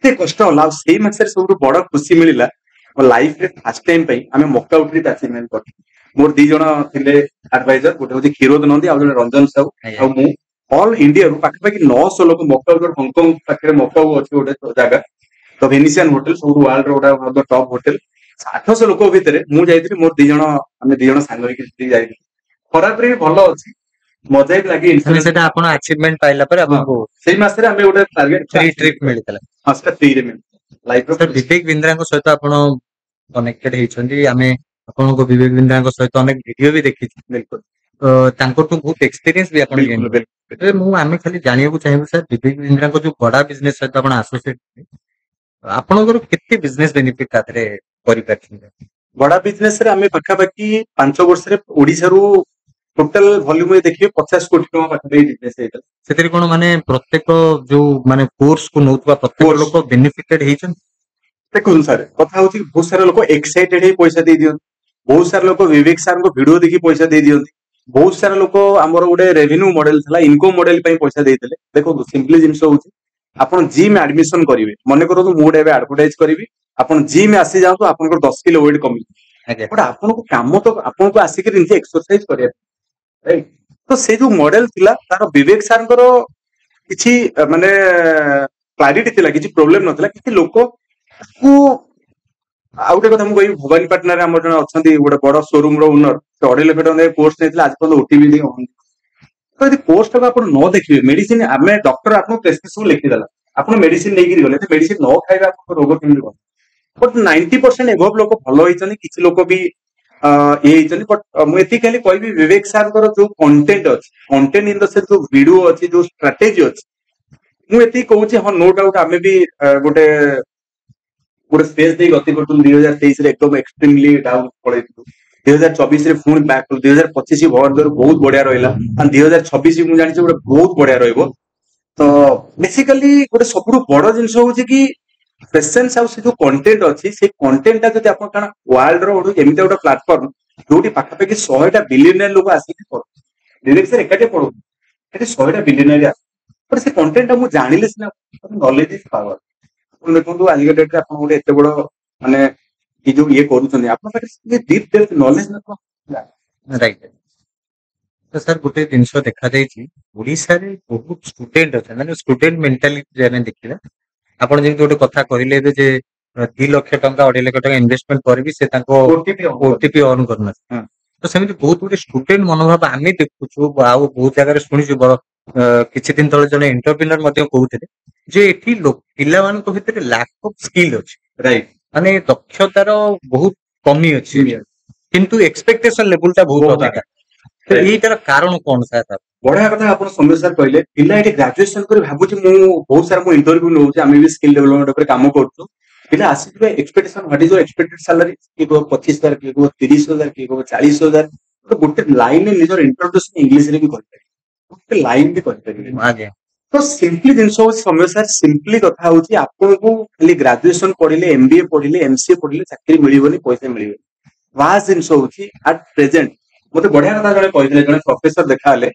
एत कष्ट होला से मसरे सब बड़ खुशी मिलला लाइफ रे फर्स्ट टाइम आम मक्का उठी अचीवमेंट कर मोर 2 जन थे एडवाइजर गोटे हूँ क्षीरोद नंदी आ रंजन साहू मु ऑल इंडिया रू पाखापाखि 900 लोक मक्का हांगकंग पाखे मक्का अच्छे गोटे जगह तो वेनिसियन होटेल सब वर्ल्ड गोटे टॉप होटेल 800 लोक भितर मुझे मोर 2 जन आम 2 जन सांग जाइए खराब भी भल अच्छी मजा भी लगे सेटा आपण अचीवमेंट पाइला पर आपको सेही मासरे हमें गोटे टारगेट फ्री ट्रिप मिलतला हां सेटा फ्री रे मिल लाइफ रो विवेक बिंद्रा को सहित आपण कनेक्टेड हेछंती आमे आपण को विवेक बिंद्रा को सहित अनेक वीडियो भी देखि बिल्कुल तांको तो बहुत एक्सपीरियंस भी आपण गेन मु आमे खाली जानिया को चाहिबो सर विवेक बिंद्रा को जो बड़ा बिजनेस सहित आपण एसोसिएट आपण को केते बिजनेस बेनिफिट तातरे करि परछन बड़ा बिजनेस रे हमें पाखापाखि 5 वर्ष रे ओडिसा रू टोटल वॉल्यूम देखिए 50 कोटी टका पाखे बिजनेस हेता सेतरी कोन माने प्रत्येक जो माने कोर्स को नोतबा प्रत्येक लोक बेनिफिटेड हेछन देखो सर कथा होची बहुत सारा लोक एक्साइटेड हे पैसा दे दियो बहुत सारा लोक विवेक सर को वीडियो देखि पैसा दे दियो बहुत सारा लोक हमर गोटे रेवेन्यू मॉडल थला इनकम मॉडल पई पैसा देइतले देखो सिंपली जिंस होची आपण जिम एडमिशन करिवे माने करो तो मूड एबे एडवर्टाइज करिवे आपण जिम आसी जाउ तो आपण को 10 किलो वेट कमी बट आपण को काम तो आपण को आसी के निजे एक्सरसाइज करिया राइट तो से जो मॉडल थिला तार विवेक सर किछि माने क्लैरिटी थिला किछि प्रॉब्लम नथिला किछि लोक को आउटे कथा मु कहि भवानी पाटना रे हमर जन अछंती गोटे बड़ शोरूम रो ओनर से 2.5 लाख टका कोर्स नेथिला आज पर ओटीपी दे तो यदि कोर्स टका आपण न देखिबे मेडिसिन आमे डॉक्टर आपन प्रेस्क्रिप्शन लिखि देला ଆପଣ ମେଡିସିନ ନେଇକିରି ଗଲେ ମେଡିସିନ ନ ଖାଇବା ଆପଣଙ୍କ ରୋଗ କେମିତି ଭଲ? ବଟ୍ 90% ଏଭବ ଲୋକ ଭଲ ହେଇଛନ୍ତି, କିଛି ଲୋକ ବି ଇଏ ହେଇଛନ୍ତି। ବଟ୍ ମୁଁ ଏତିକି ଖାଲି କହିବି ବିବେକ ସାରଙ୍କର ଯୋଉ କଣ୍ଟେଣ୍ଟ ଅଛି, କଣ୍ଟେଣ୍ଟ ଇନ ଦ ସେନ୍ସ ଯୋଉ ଭିଡିଓ ଅଛି, ଯୋଉ ଷ୍ଟ୍ରାଟେଜି ଅଛି, ମୁଁ ଏତିକି କହୁଛି ହଁ ନୋ ଡାଉଟ ଆମେ ବି ଗୋଟେ ଗୋଟେ ସ୍ପେସ୍ ଦେଇ ଗତି କରୁଥିଲୁ 2023 ରେ ଏକଦମ ଏକ୍ସଟ୍ରିମଲି ଡାଉନ ପଳେଇଥିଲୁ। 2024 ରେ ପୁଣି ବ୍ୟାକ୍ କଲୁ। 2025 ଭଗବାନ ଦୟାରୁ ବହୁତ ବଢିଆ ରହିଲା। 2026 ମୁଁ ଜାଣିଛି ଗୋଟେ ବହୁତ ବଢିଆ ରହିବ। ତ ବେସିକାଲି ଗୋଟେ ସବୁଠୁ ବଡ ଜିନିଷ ହଉଛି କି ପ୍ରେସେନ୍ସ ଆଉ ସେ ଯୋଉ କଣ୍ଟେଣ୍ଟ ଅଛି, ସେ କଣ୍ଟେଣ୍ଟଟା ଯଦି ଆପଣ କାରଣ ୱାର୍ଲଡ ର ଗୋଟେ ଏମିତି ଗୋଟେ ପ୍ଲାଟଫର୍ମ ଯୋଉଠି ପାଖାପାଖି 100ଟା ବିଲିୟନିୟର ଲୋକ ଆସିକି ପଢୁଛନ୍ତି, ଏକାଠି ପଢୁଛନ୍ତି, ସେଠି 100ଟା ବିଲିୟନିୟର ଆସେ। ସେ କଣ୍ଟେଣ୍ଟଟା ମୁଁ ଜାଣିଲେ ସିନା ନଲେଜ ଇଜ ପାୱାର। ଆପଣ ଦେଖନ୍ତୁ ଆଜିକା ଡେଟରେ ଆପଣ ଗୋଟେ ଏତେ ବଡ ମାନେ ଏ ଯୋଉ ଇଏ କରୁଛନ୍ତି, ଆପଣଙ୍କ ପାଖରେ ଡିପ୍ ଡେପ୍ଥ ନଲେଜ ନଥିବ। ରାଇଟ୍। ତ ସାର୍ ଗୋଟେ ଜିନିଷ ଦେଖାଯାଇଛି ଓଡିଶାରେ ବହୁତ ଷ୍ଟୁଡେଣ୍ଟ ଅଛନ୍ତି, ମାନେ ଷ୍ଟୁଡେଣ୍ଟ ମେଣ୍ଟାଲିଟି ଆମେ ଦେଖିବା। ଆପଣ ଯେମିତି ଗୋଟେ କଥା କହିଲେ ଏବେ ଯେ 2 ଲକ୍ଷ ଟଙ୍କା 2.5 ଲକ୍ଷ ଟଙ୍କା ଇନଭେଷ୍ଟମେଣ୍ଟ କରିବି ସେ ତାଙ୍କ ଓଟିପି ଅନ୍ କରୁନାହାନ୍ତି। ତ ସେମିତି ବହୁତ ଗୋଟେ ଷ୍ଟୁଡେଣ୍ଟ ମନୋଭାବ ଆମେ ଦେଖୁଛୁ, ଆଉ ବହୁତ ଜାଗାରେ ଶୁଣିଛୁ। କିଛି ଦିନ ତଳେ ଜଣେ ଏଣ୍ଟରପ୍ରିନର ମଧ୍ୟ କହୁଥିଲେ ଯେ ଏଠି ପିଲାମାନଙ୍କ ଭିତରେ ଲ୍ୟାକ୍ ଅଫ୍ ସ୍କିଲ୍ ଅଛି, ରାଇଟ୍, ମାନେ ଦକ୍ଷତାର ବହୁତ କମି ଅଛି, କିନ୍ତୁ ଏକ୍ସପେକ୍ଟେସନ ଲେଭୁଲ ଟା ବହୁତ ଅଧିକା। ତ ଏଇଟାର କାରଣ କଣ ସାର୍? ବଢିଆ କଥା ଆପଣ ସୌମ୍ୟ ସାର୍ କହିଲେ। ପିଲା ଏଠି ଗ୍ରାଜୁଏସନ କରି ଭାବୁଛି, ମୁଁ ବହୁତ ସାରା ମୁଁ ଇଣ୍ଟରଭ୍ୟୁ ନଉଛି, ଆମେ ବି ସ୍କିଲ୍ ଡେଭଲପମେଣ୍ଟ ଉପରେ କାମ କରୁଛୁ। ପିଲା ଆସିଥିବେ expectation, what is expected salary, କିଏ କହିବ 25,000, କିଏ କହିବ 30,000, କିଏ କହିବ 40,000। ଗୋଟେ ଲାଇନରେ ନିଜର ଇଣ୍ଟ୍ରୋଡକ୍ସନ ଇଂଲିଶରେ ବି କରିପାରିବେ, ଗୋଟେ ଲାଇନ ବି କରିପାରିବେ। ଆଜ୍ଞା। ତ ସିମ୍ପଲି ଜିନିଷ ହଉଛି ସୌମ୍ୟ ସାର୍, ସିମ୍ପଲି କଥା ହଉଛି ଆପଣଙ୍କୁ ଖାଲି ଗ୍ରାଜୁଏସନ ପଢିଲେ, MBA ପଢିଲେ, MCA ପଢିଲେ ଚାକିରି ମିଳିବନି, ପଇସା ମିଳିବନି। ବାସ୍ ଜିନିଷ ହଉଛି ଆଟ୍ ପ୍ରେଜେଣ୍ଟ ମତେ ବଢିଆ କଥା ଜଣେ କହିଥିଲେ, ଜଣେ ପ୍ରଫେସର ଦେଖାହେଲେ।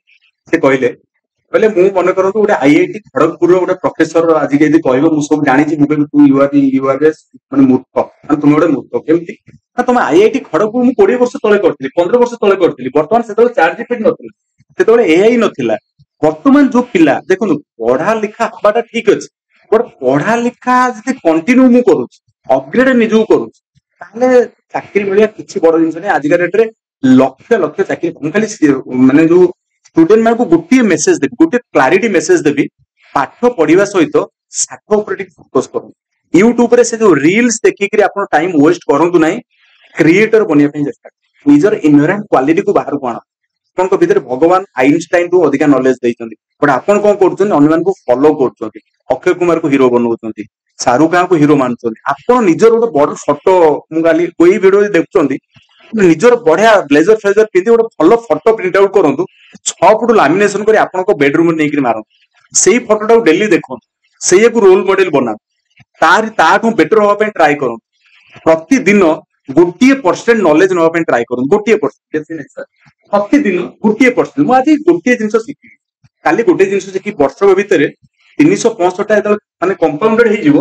ସେ କହିଲେ ମୁଁ ମନେ କରନ୍ତୁ ଗୋଟେ IIT ଖଡଗପୁରର ଗୋଟେ ପ୍ରଫେସର ଆଜି ଯଦି କହିବ ମୁଁ ସବୁ ଜାଣିଛି, ମୁଁ କହିବି ତୁ ୟୁଆର ମାନେ ମୂର୍ଖ, ମାନେ ତୁମେ ଗୋଟେ ମୂର୍ଖ। କେମିତି ନା ତମେ IIT ଖଡଗପୁର ମୁଁ 20 ବର୍ଷ ତଳେ କରିଥିଲି, 15 ବର୍ଷ ତଳେ କରିଥିଲି। ବର୍ତ୍ତମାନ ସେତେବେଳେ ଚାର୍ଟ ନଥିଲା, ସେତେବେଳେ AI ନଥିଲା। ବର୍ତ୍ତମାନ ଯୋଉ ପିଲା ଦେଖନ୍ତୁ, ପଢା ଲେଖା ହବାଟା ଠିକ ଅଛି, ବଟ ପଢା ଲେଖା ଯଦି କଣ୍ଟିନ୍ୟୁ ମୁଁ କରୁଛି, ଅପଗ୍ରେଡ ନିଜକୁ କରୁଛି, ତାହେଲେ ଚାକିରି ମିଳିବା କିଛି ବଡ ଜିନିଷ ନାହିଁ। ଆଜିକା ଡେଟରେ ଲକ୍ଷ ଲକ୍ଷ ଚାକିରି। ମୁଁ ଖାଲି ମାନେ ଯୋଉ ଷ୍ଟୁଡେଣ୍ଟ ମାନଙ୍କୁ ଗୋଟିଏ ମେସେଜ ଦେବି, ଗୋଟେ କ୍ଲାରିଟି ମେସେଜ ଦେବି, ପାଠ ପଢିବା ସହିତ ଶାଠ ଉପରେ ଟିକେ ଫୋକସ କରନ୍ତୁ। ୟୁଟ୍ୟୁବରେ ସେ ଯୋଉ ରିଲ୍ସ ଦେଖିକିରି ଆପଣ ଟାଇମ ୱେଷ୍ଟ କରନ୍ତୁ ନାହିଁ, କ୍ରିଏଟର ବନିବା ପାଇଁ ଚେଷ୍ଟା କରନ୍ତୁ। ନିଜର ଇନହେରେଣ୍ଟ କ୍ୱାଲିଟିକୁ ବାହାରକୁ ଆଣ। ଆପଣଙ୍କ ଭିତରେ ଭଗବାନ ଆଇନଷ୍ଟାଇନଠୁ ଅଧିକା ନଲେଜ ଦେଇଛନ୍ତି, ବଟ ଆପଣ କଣ କରୁଛନ୍ତି? ଅନ୍ୟମାନଙ୍କୁ ଫଲୋ କରୁଛନ୍ତି, ଅକ୍ଷୟ କୁମାରକୁ ହିରୋ ବନଉଛନ୍ତି, ଶାହରୁଖ ଖାନକୁ ହିରୋ ମାନୁଛନ୍ତି। ଆପଣ ନିଜର ଗୋଟେ ବଡ ଫଟୋ, ମୁଁ କାଲି ଏଇ ଭିଡିଓ ଦେଖୁଛନ୍ତି, ନିଜର ବଢିଆ ବ୍ଲେଜର ଫ୍ଲେଜର ପିନ୍ଧି ଗୋଟେ ଭଲ ଫଟୋ ପ୍ରିଣ୍ଟ ଆଉଟ୍ କରନ୍ତୁ, 6 ଫୁଟ ଲାମିନେସନ କରି ଆପଣଙ୍କ ବେଡରୁମ ନେଇକି ମାରନ୍ତୁ। ସେଇ ଫଟୋଟାକୁ ଡେଲି ଦେଖନ୍ତୁ, ସେଇକୁ ରୋଲ ମଡେଲ ବନାନ୍ତୁ, ତାଠୁ ବେଟର ହବା ପାଇଁ ଟ୍ରାଏ କରନ୍ତୁ। ପ୍ରତିଦିନ 1% ନଲେଜ ନେବା ପାଇଁ ଟ୍ରାଏ କରନ୍ତୁ, 1%। ପ୍ରତିଦିନ 1%। ମୁଁ ଆଜି ଗୋଟିଏ ଜିନିଷ ଶିଖିବି, କାଲି ଗୋଟେ ଜିନିଷ ଶିଖି ବର୍ଷକ ଭିତରେ 365ଟା ଯେତେବେଳେ ମାନେ କମ୍ପାଉଣ୍ଡେଡ ହେଇଯିବ,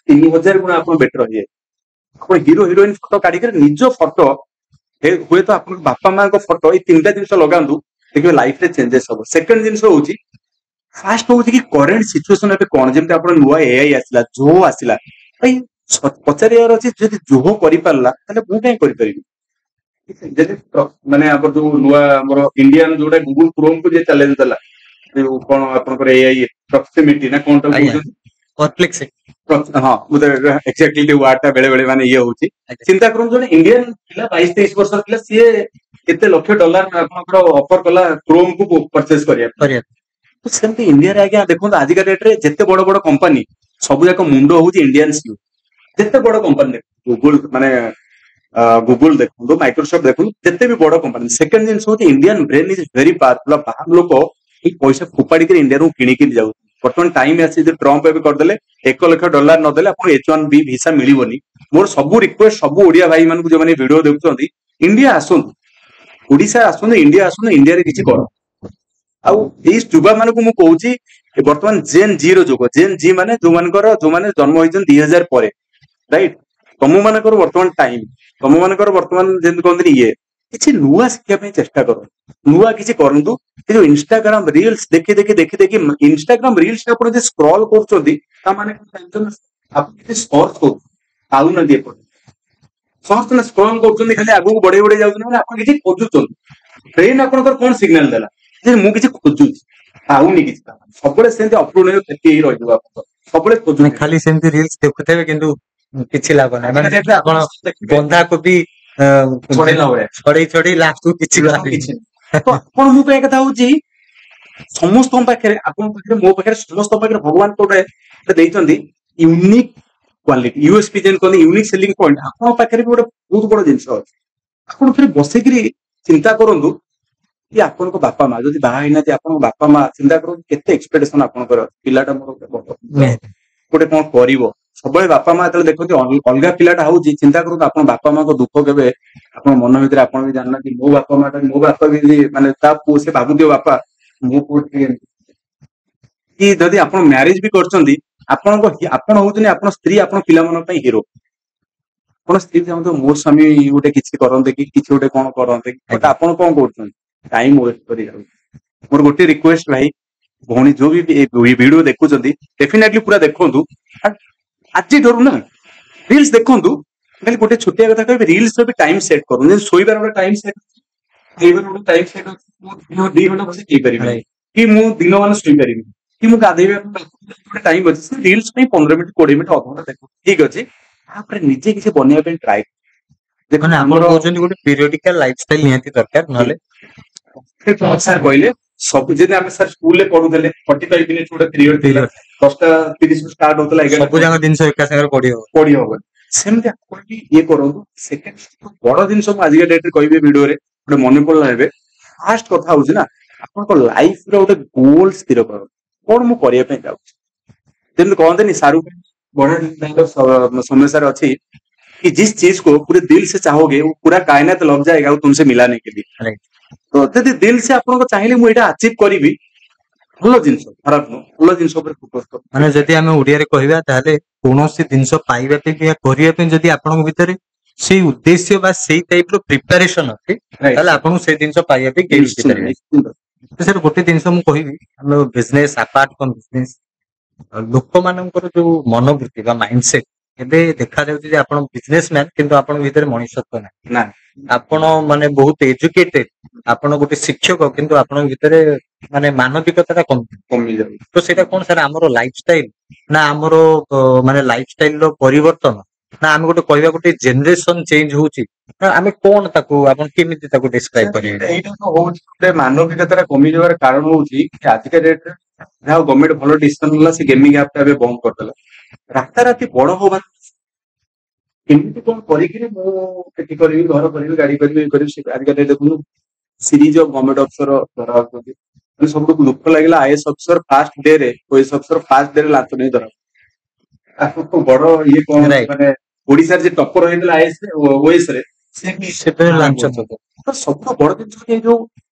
3000 ଗୁଣ ଆପଣ ବେଟର ହେଇଯାଏ। ଆପଣ ହିରୋ ହିରୋଇନ ଫଟୋ କାଢିକି ନିଜ ଫଟୋ, ହୁଏତ ଆପଣଙ୍କ ବାପା ମାଙ୍କ ଫଟୋ, ଏଇ 3ଟା ଜିନିଷ ଲଗାନ୍ତୁ, ଦେଖିବେ ଲାଇଫରେ ଚେଞ୍ଜେସ ହବ। ସେକେଣ୍ଡ ଜିନିଷ ହଉଛି, ଫାଷ୍ଟ ହଉଛି କି କରେଣ୍ଟ ସିଚୁଏସନ ଏବେ କଣ? ଯେମିତି ଆପଣ ନୂଆ AI ଆସିଲା, ଜୋ ଆସିଲା, ଭାଇ ପଚାରିବାର ଅଛି, ଯଦି ଜୋହ କରିପାରିଲା ତାହେଲେ ମୁଁ କାହିଁ କରିପାରିବି? ଯଦି ମାନେ ଆମର ଯୋଉ ନୂଆ ଆମର ଇଣ୍ଡିଆନ ଯୋଉଟା ଗୁଗୁଲ କ୍ରୋମକୁ ଯିଏ ଚ୍ୟାଲେଞ୍ଜ ଦେଲା, ଯୋଉ କଣ ଆପଣଙ୍କର AI ପ୍ରକ୍ସିମିଟି ନା କଣ ତାକୁ କହୁଛନ୍ତି, ହଁ ଏକ୍ସାକ୍ଟଲି ୱାର୍ଡ ଟା ବେଳେ ବେଳେ ମାନେ ଇଏ ହଉଛି। ଚିନ୍ତା କରନ୍ତୁ, ଜଣେ ଇଣ୍ଡିଆନ ପିଲା 22-23 ବର୍ଷର ପିଲା, ସିଏ କେତେ ଲକ୍ଷ ଡଲାର ଆପଣଙ୍କର ଅଫର କଲା କ୍ରୋମକୁ ପରଚେଜ କରିବା। ତ ସେମିତି ଇଣ୍ଡିଆରେ ଆଜ୍ଞା ଦେଖନ୍ତୁ, ଆଜିକା ଡେଟରେ ଯେତେ ବଡ ବଡ କମ୍ପାନୀ, ସବୁ ଯାକ ମୁଣ୍ଡ ହଉଛି ଇଣ୍ଡିଆନ ୟୁଥ୍। ଯେତେ ବଡ କମ୍ପାନୀ ଦେଖନ୍ତୁ, ଗୁଗୁଲ ଦେଖନ୍ତୁ, ମାଇକ୍ରୋସଫ୍ଟ ଦେଖନ୍ତୁ, ଯେତେ ବି ବଡ କମ୍ପାନୀ, ସେକେଣ୍ଡ ଜିନିଷ ହଉଛି Indian brain is very powerful. ବାହାର ଲୋକ ଏଇ ପଇସା ଫୋପାଡିକି ଇଣ୍ଡିଆରୁ କିଣିକି ଯାଉଛନ୍ତି। ବର୍ତ୍ତମାନ ଟାଇମ ଆସିଛି, ଯଦି ଟ୍ରମ୍ପ ଏବେ କରିଦେଲେ $1 ଲକ୍ଷ ନଦେଲେ ଆପଣ H1B ଭିସା ମିଳିବନି। ମୋର ସବୁ ରିକ୍ୱେଷ୍ଟ, ସବୁ ଓଡିଆ ଭାଇ ମାନଙ୍କୁ ଯୋଉମାନେ ଭିଡିଓ ଦେଖୁଛନ୍ତି, ଇଣ୍ଡିଆ ଆସନ୍ତୁ, ଓଡିଶା ଆସନ୍ତୁ, ଇଣ୍ଡିଆ ଆସନ୍ତୁ, ଇଣ୍ଡିଆରେ କିଛି କର। ଆଉ ଏଇ ଯୁବା ମାନଙ୍କୁ ମୁଁ କହୁଛି, ବର୍ତ୍ତମାନ ଜେନ୍ ଜି ର ଯୁଗ। ଜେନ୍ ଜି ମାନେ ଯୋଉମାନେ ଜନ୍ମ ହେଇଛନ୍ତି 2000 ପରେ, ରାଇଟ? ତମ ମାନଙ୍କର ବର୍ତ୍ତମାନ ଟାଇମ, ତମ ମାନଙ୍କର ବର୍ତ୍ତମାନ ଯେମିତି କହନ୍ତିନି କିଛି ନୂଆ ଶିଖିବା ପାଇଁ ଚେଷ୍ଟା କରନ୍ତୁ, ନୂଆ କିଛି କରନ୍ତୁ। ଏ ଯୋଉ ଇନଷ୍ଟାଗ୍ରାମ ରିଲ୍ସ ଦେଖି ଦେଖି ଇନଷ୍ଟାଗ୍ରାମ ରିଲ୍ସ ଆପଣ ଯଦି ସ୍କ୍ରଲ କରୁଛନ୍ତି, ତାମାନେ ଆପଣ ଯଦି ସର୍ଚ୍ଚ କରୁଛନ୍ତି, ପାଉନାହାନ୍ତି ଏପଟେ ସର୍ଚ୍ଚ ନା ସ୍କ୍ରଲ କରୁଛନ୍ତି, ଖାଲି ଆଗକୁ ବଢେଇ ବଢେଇ ଯାଉଛନ୍ତି, ମାନେ ଆପଣ କିଛି ଖୋଜୁଛନ୍ତି। ବ୍ରେନ ଆପଣଙ୍କର କଣ ସିଗ୍ନାଲ ଦେଲା ଯେ ମୁଁ କିଛି ଖୋଜୁଛି, ପାଉନି କିଛି, ସବୁବେଳେ ସେମିତି ଅପଲୋଡ କ୍ଷତି ହେଇ ରହିଯିବ ଆପଣଙ୍କର। ସବୁବେଳେ ମାନେ ଖୋଜୁଥିବେ। ଖାଲି ସେମିତି ରିଲ୍ସ ଦେଖୁଥିବେ କିନ୍ତୁ କିଛି ଲାଭ ନାହିଁ। ମାନେ ଆଜିକା ଯେମିତି ଆପଣ ଦେଖିବେ ବନ୍ଧାକୋବି ଛଡେଇଲା ଭଳିଆ ଛଡେଇ ଲାଷ୍ଟକୁ କିଛି କିଛି ବାହାରିବନି। ନାହିଁ। ତ ଆପଣ ମୁଁ କହିବା କଥା ହଉଛି ସମସ୍ତଙ୍କ ପାଖରେ ଆପଣଙ୍କ ପାଖରେ ମୋ ପାଖରେ ସମସ୍ତଙ୍କ ପାଖରେ ଭଗବାନ ଗୋଟେ ଦେଇଛନ୍ତି ୟୁନିକ୍ କ୍ୱାଲିଟି ୟୁଏସପି ଯେମିତି କହନ୍ତି ୟୁନିକ୍ ସେଲିଂ ପଏଣ୍ଟ ଆପଣଙ୍କ ପାଖରେ ବି ଗୋଟେ ବହୁତ ବଡ ଜିନିଷ ଅଛି। ଆପଣ ଥରେ ବସିକିରି ଚିନ୍ତା କରନ୍ତୁ କି ଆପଣଙ୍କ ବାପା ମା ଯଦି ବାହା ହେଇନାହାନ୍ତି ଆପଣଙ୍କ ବାପା ମା ଚିନ୍ତା କରନ୍ତୁ କେତେ ଏକ୍ସପେକ୍ଟେସନ ଆପଣଙ୍କର ପିଲାଟା ମୋର ଗୋଟେ କଣ କରିବ। ସବୁବେଳେ ବାପା ମା ଯେତେବେଳେ ଦେଖନ୍ତି ଅଲଗା ପିଲାଟା ହଉଛି ଚିନ୍ତା କରନ୍ତୁ ଆପଣ ବାପା ମାଙ୍କ ଦୁଃଖ କେବେ ଆପଣ ମନ ଭିତରେ ଆପଣ ବି ଜାଣିନାହାନ୍ତି ମୋ ବାପା ମା ମୋ ବାପା ବି ମାନେ ତା ପୁଅ ସେ ଭାବୁଥିବ ବାପା ମୋ ପୁଅ ଟିକେ କି ଯଦି ଆପଣ ମ୍ୟାରେଜ ବି କରୁଛନ୍ତି ଆପଣ ହଉଛନ୍ତି ଆପଣ ସ୍ତ୍ରୀ ଆପଣ ପିଲାମାନଙ୍କ ପାଇଁ ହିରୋ। ଆପଣ ସ୍ତ୍ରୀ ଚାହୁଁଥିବ ମୋ ସ୍ୱାମୀ ଗୋଟେ କିଛି କରନ୍ତେ କି କିଛି ଗୋଟେ କଣ କରନ୍ତେ ବଟ୍ ଆପଣ କଣ କରୁଛନ୍ତି ଟାଇମ ୱେଷ୍ଟ କରି ଯାଉଛି। ମୋର ଗୋଟେ ରିକ୍ୱେଷ୍ଟ ଭାଇ ଭଉଣୀ ଯୋଉ ବି ଭିଡିଓ ଦେଖୁଛନ୍ତି ଡେଫିନେଟଲି ପୁରା ଦେଖନ୍ତୁ ଆଜି ଧରୁ ନା ରିଲ୍ସ ଦେଖନ୍ତୁ ଖାଲି ଗୋଟେ ଛୋଟିଆ କଥା କହିବି ରିଲ୍ସ ବି ଟାଇମ ସେଟ୍ କରନ୍ତୁ ଶୋଇବାର ଗୋଟେ ଟାଇମ ସେଟ୍ ଖାଇବାର ଗୋଟେ ଟାଇମ ସେଟ୍ ଅଛି ମୁଁ 2 ଘଣ୍ଟା ବସି ହେଇପାରିବିନି କି ମୁଁ ଦିନ ମାନ ଶୋଇପାରିବିନି କି ମୁଁ ଗାଧେଇବା ଗୋଟେ ଟାଇମ ଅଛି ସେ ରିଲ୍ସ ପାଇଁ 15 ମିନିଟ୍ 20 ମିନିଟ୍ ଅଧଘଣ୍ଟା ଦେଖୁ ଠିକ ଅଛି ତାପରେ ନିଜେ କିଛି ବନେଇବା ପାଇଁ ଟ୍ରାଏ ମାନେ ଆପଣ କହୁଛନ୍ତି ଗୋଟେ ପିରିୟଡିକାଲ ଲାଇଫଷ୍ଟାଇଲ ନିହାତି ଦରକାର ନହେଲେ ସାର୍ କହିଲେ ସବୁ ଯେମିତି ଆମେ ସାର୍ ସ୍କୁଲରେ ପଢୁଥିଲେ 45 ମିନିଟ୍ ଗୋଟେ ପିରିୟଡ ଥିଲା 10:30 ଷ୍ଟାର୍ଟ ହଉଥିଲା ସବୁ ଯାକ ଜିନିଷ ଏକା ସାଙ୍ଗରେ ପଢି ହବନି ସେମିତି ଆପଣ ବି ଇଏ କରନ୍ତୁ। ସେକେଣ୍ଡ ବଡ ଜିନିଷ ମୁଁ ଆଜିକା ଡେଟରେ କହିବି ଭିଡିଓରେ ଗୋଟେ ମନେ ପଡିଲା ଏବେ ଫାଷ୍ଟ କଥା ହଉଛି ନା ଆପଣଙ୍କ ଲାଇଫର ଗୋଟେ ଗୋଲ ସ୍ଥିର କରନ୍ତୁ କଣ ମୁଁ କରିବା ପାଇଁ ଯାଉଛି। ଯେମିତି କହନ୍ତିନି ଶାହରୁଖ ବଢିଆ ସମସ୍ୟାରେ ଅଛି कि जिस चीज को पूरे दिल से चाहोगे वो पूरा कायनात लग जाएगा वो तुमसे मिलाने के लिए। तो ଯଦି ଦିଲ ସେ ଆପଣଙ୍କ ଚାହିଁଲେ ମୁଁ ଏଇଟା ଆଚିଭ କରିବି ଭଲ ଜିନିଷ ଖରାପ ନୁହଁ ଭଲ ଜିନିଷ ଉପରେ ଫୋକସ କର। ମାନେ ଯଦି ଆମେ ଓଡିଆରେ କହିବା ତାହେଲେ କୌଣସି ଜିନିଷ ପାଇବା ପାଇଁ କି କରିବା ପାଇଁ ଯଦି ଆପଣଙ୍କ ଭିତରେ ସେଇ ଉଦ୍ଦେଶ୍ୟ ବା ସେଇ ଟାଇପ ର ପ୍ରିପାରେସନ ଅଛି ତାହେଲେ ଆପଣଙ୍କୁ ସେଇ ଜିନିଷ ପାଇବା ପାଇଁ କେହି ରୋକିପାରିବେ। ସାର୍ ଗୋଟେ ଜିନିଷ ମୁଁ କହିବି ଆମ ବିଜନେସ ଆପାର୍ଟ ଫ୍ରମ ବିଜନେସ ଲୋକମାନଙ୍କର ଯୋଉ ମନୋବୃତ୍ତି ବା ମାଇଣ୍ଡସେଟ ଏବେ ଦେଖାଯାଉଛି ଯେ ଆପଣ ବିଜନେସ ମ୍ୟାନ କିନ୍ତୁ ଆପଣଙ୍କ ଭିତରେ ମଣିଷତ୍ୱ ନାହିଁ। ଆପଣ ମାନେ ବହୁତ ଏଜୁକେଟେଡ ଆପଣ ଗୋଟେ ଶିକ୍ଷକ କିନ୍ତୁ ଆପଣଙ୍କ ଭିତରେ ମାନେ ମାନବିକତା ଟା କମି ଯାଉଛି। ତ ସେଇଟା କଣ ସାର୍ ଆମର ଲାଇଫଷ୍ଟାଇଲ ନା ଆମର ମାନେ ଲାଇଫଷ୍ଟାଇଲ ର ପରିବର୍ତ୍ତନ ନା ଆମେ ଗୋଟେ କହିବା ଗୋଟେ ଜେନେରେସନ ଚେଞ୍ଜ ହଉଛି ନା ଆମେ କଣ ତାକୁ ଆପଣ କେମିତି ତାକୁ ଡେସକ୍ରାଇବ କରିବେ? ଏଇଟା ତ ହଉଛି ଗୋଟେ ମାନବିକତାଟା କମିଯିବାର କାରଣ ହଉଛି ଆଜିକା ଡେଟରେ ଯାହା ଗଭର୍ଣ୍ଣମେଣ୍ଟ ଭଲ ଡିସିସନ ନେଲା ସେ ଗେମିଂ ଆପ୍ ଟା ଏବେ ବନ୍ଦ କରିଦେଲା। ରାତାରାତି ବଡ ହବା କେମିତି କଣ କରିକି ମୁଁ ଏଠି କରିବି ଘର କରିବି ଗାଡି କରିବି ଇଏ କରିବି ଆଜିକା ଡେଟ ଦେଖନ୍ତୁ ସିରିଜ ଅଫ ଗଭର୍ଣ୍ଣମେଣ୍ଟ ଅଫିସର ଧରା ହଉଛନ୍ତି। ସବୁଠୁ ଦୁଃଖ ଲାଗିଲା ଆଇଏଏସ୍ ଅଫିସର ଫାଷ୍ଟ ଡେ ରେ ଓଏଏସ୍ ଅଫିସର ଫାଷ୍ଟ ଡେ ରେ ଲାଞ୍ଚ ନେଇ ଧରା ତାକୁ ବଡ ଇଏ କଣ ମାନେ ଓଡିଶାରେ ଯେ ଟପର ହେଇଥିଲା ଆଇଏଏସ୍ ଓଏଏସ୍ ରେ ସେଥିରେ ଲାଞ୍ଚ ସବୁଠୁ ବଡ ଜିନିଷ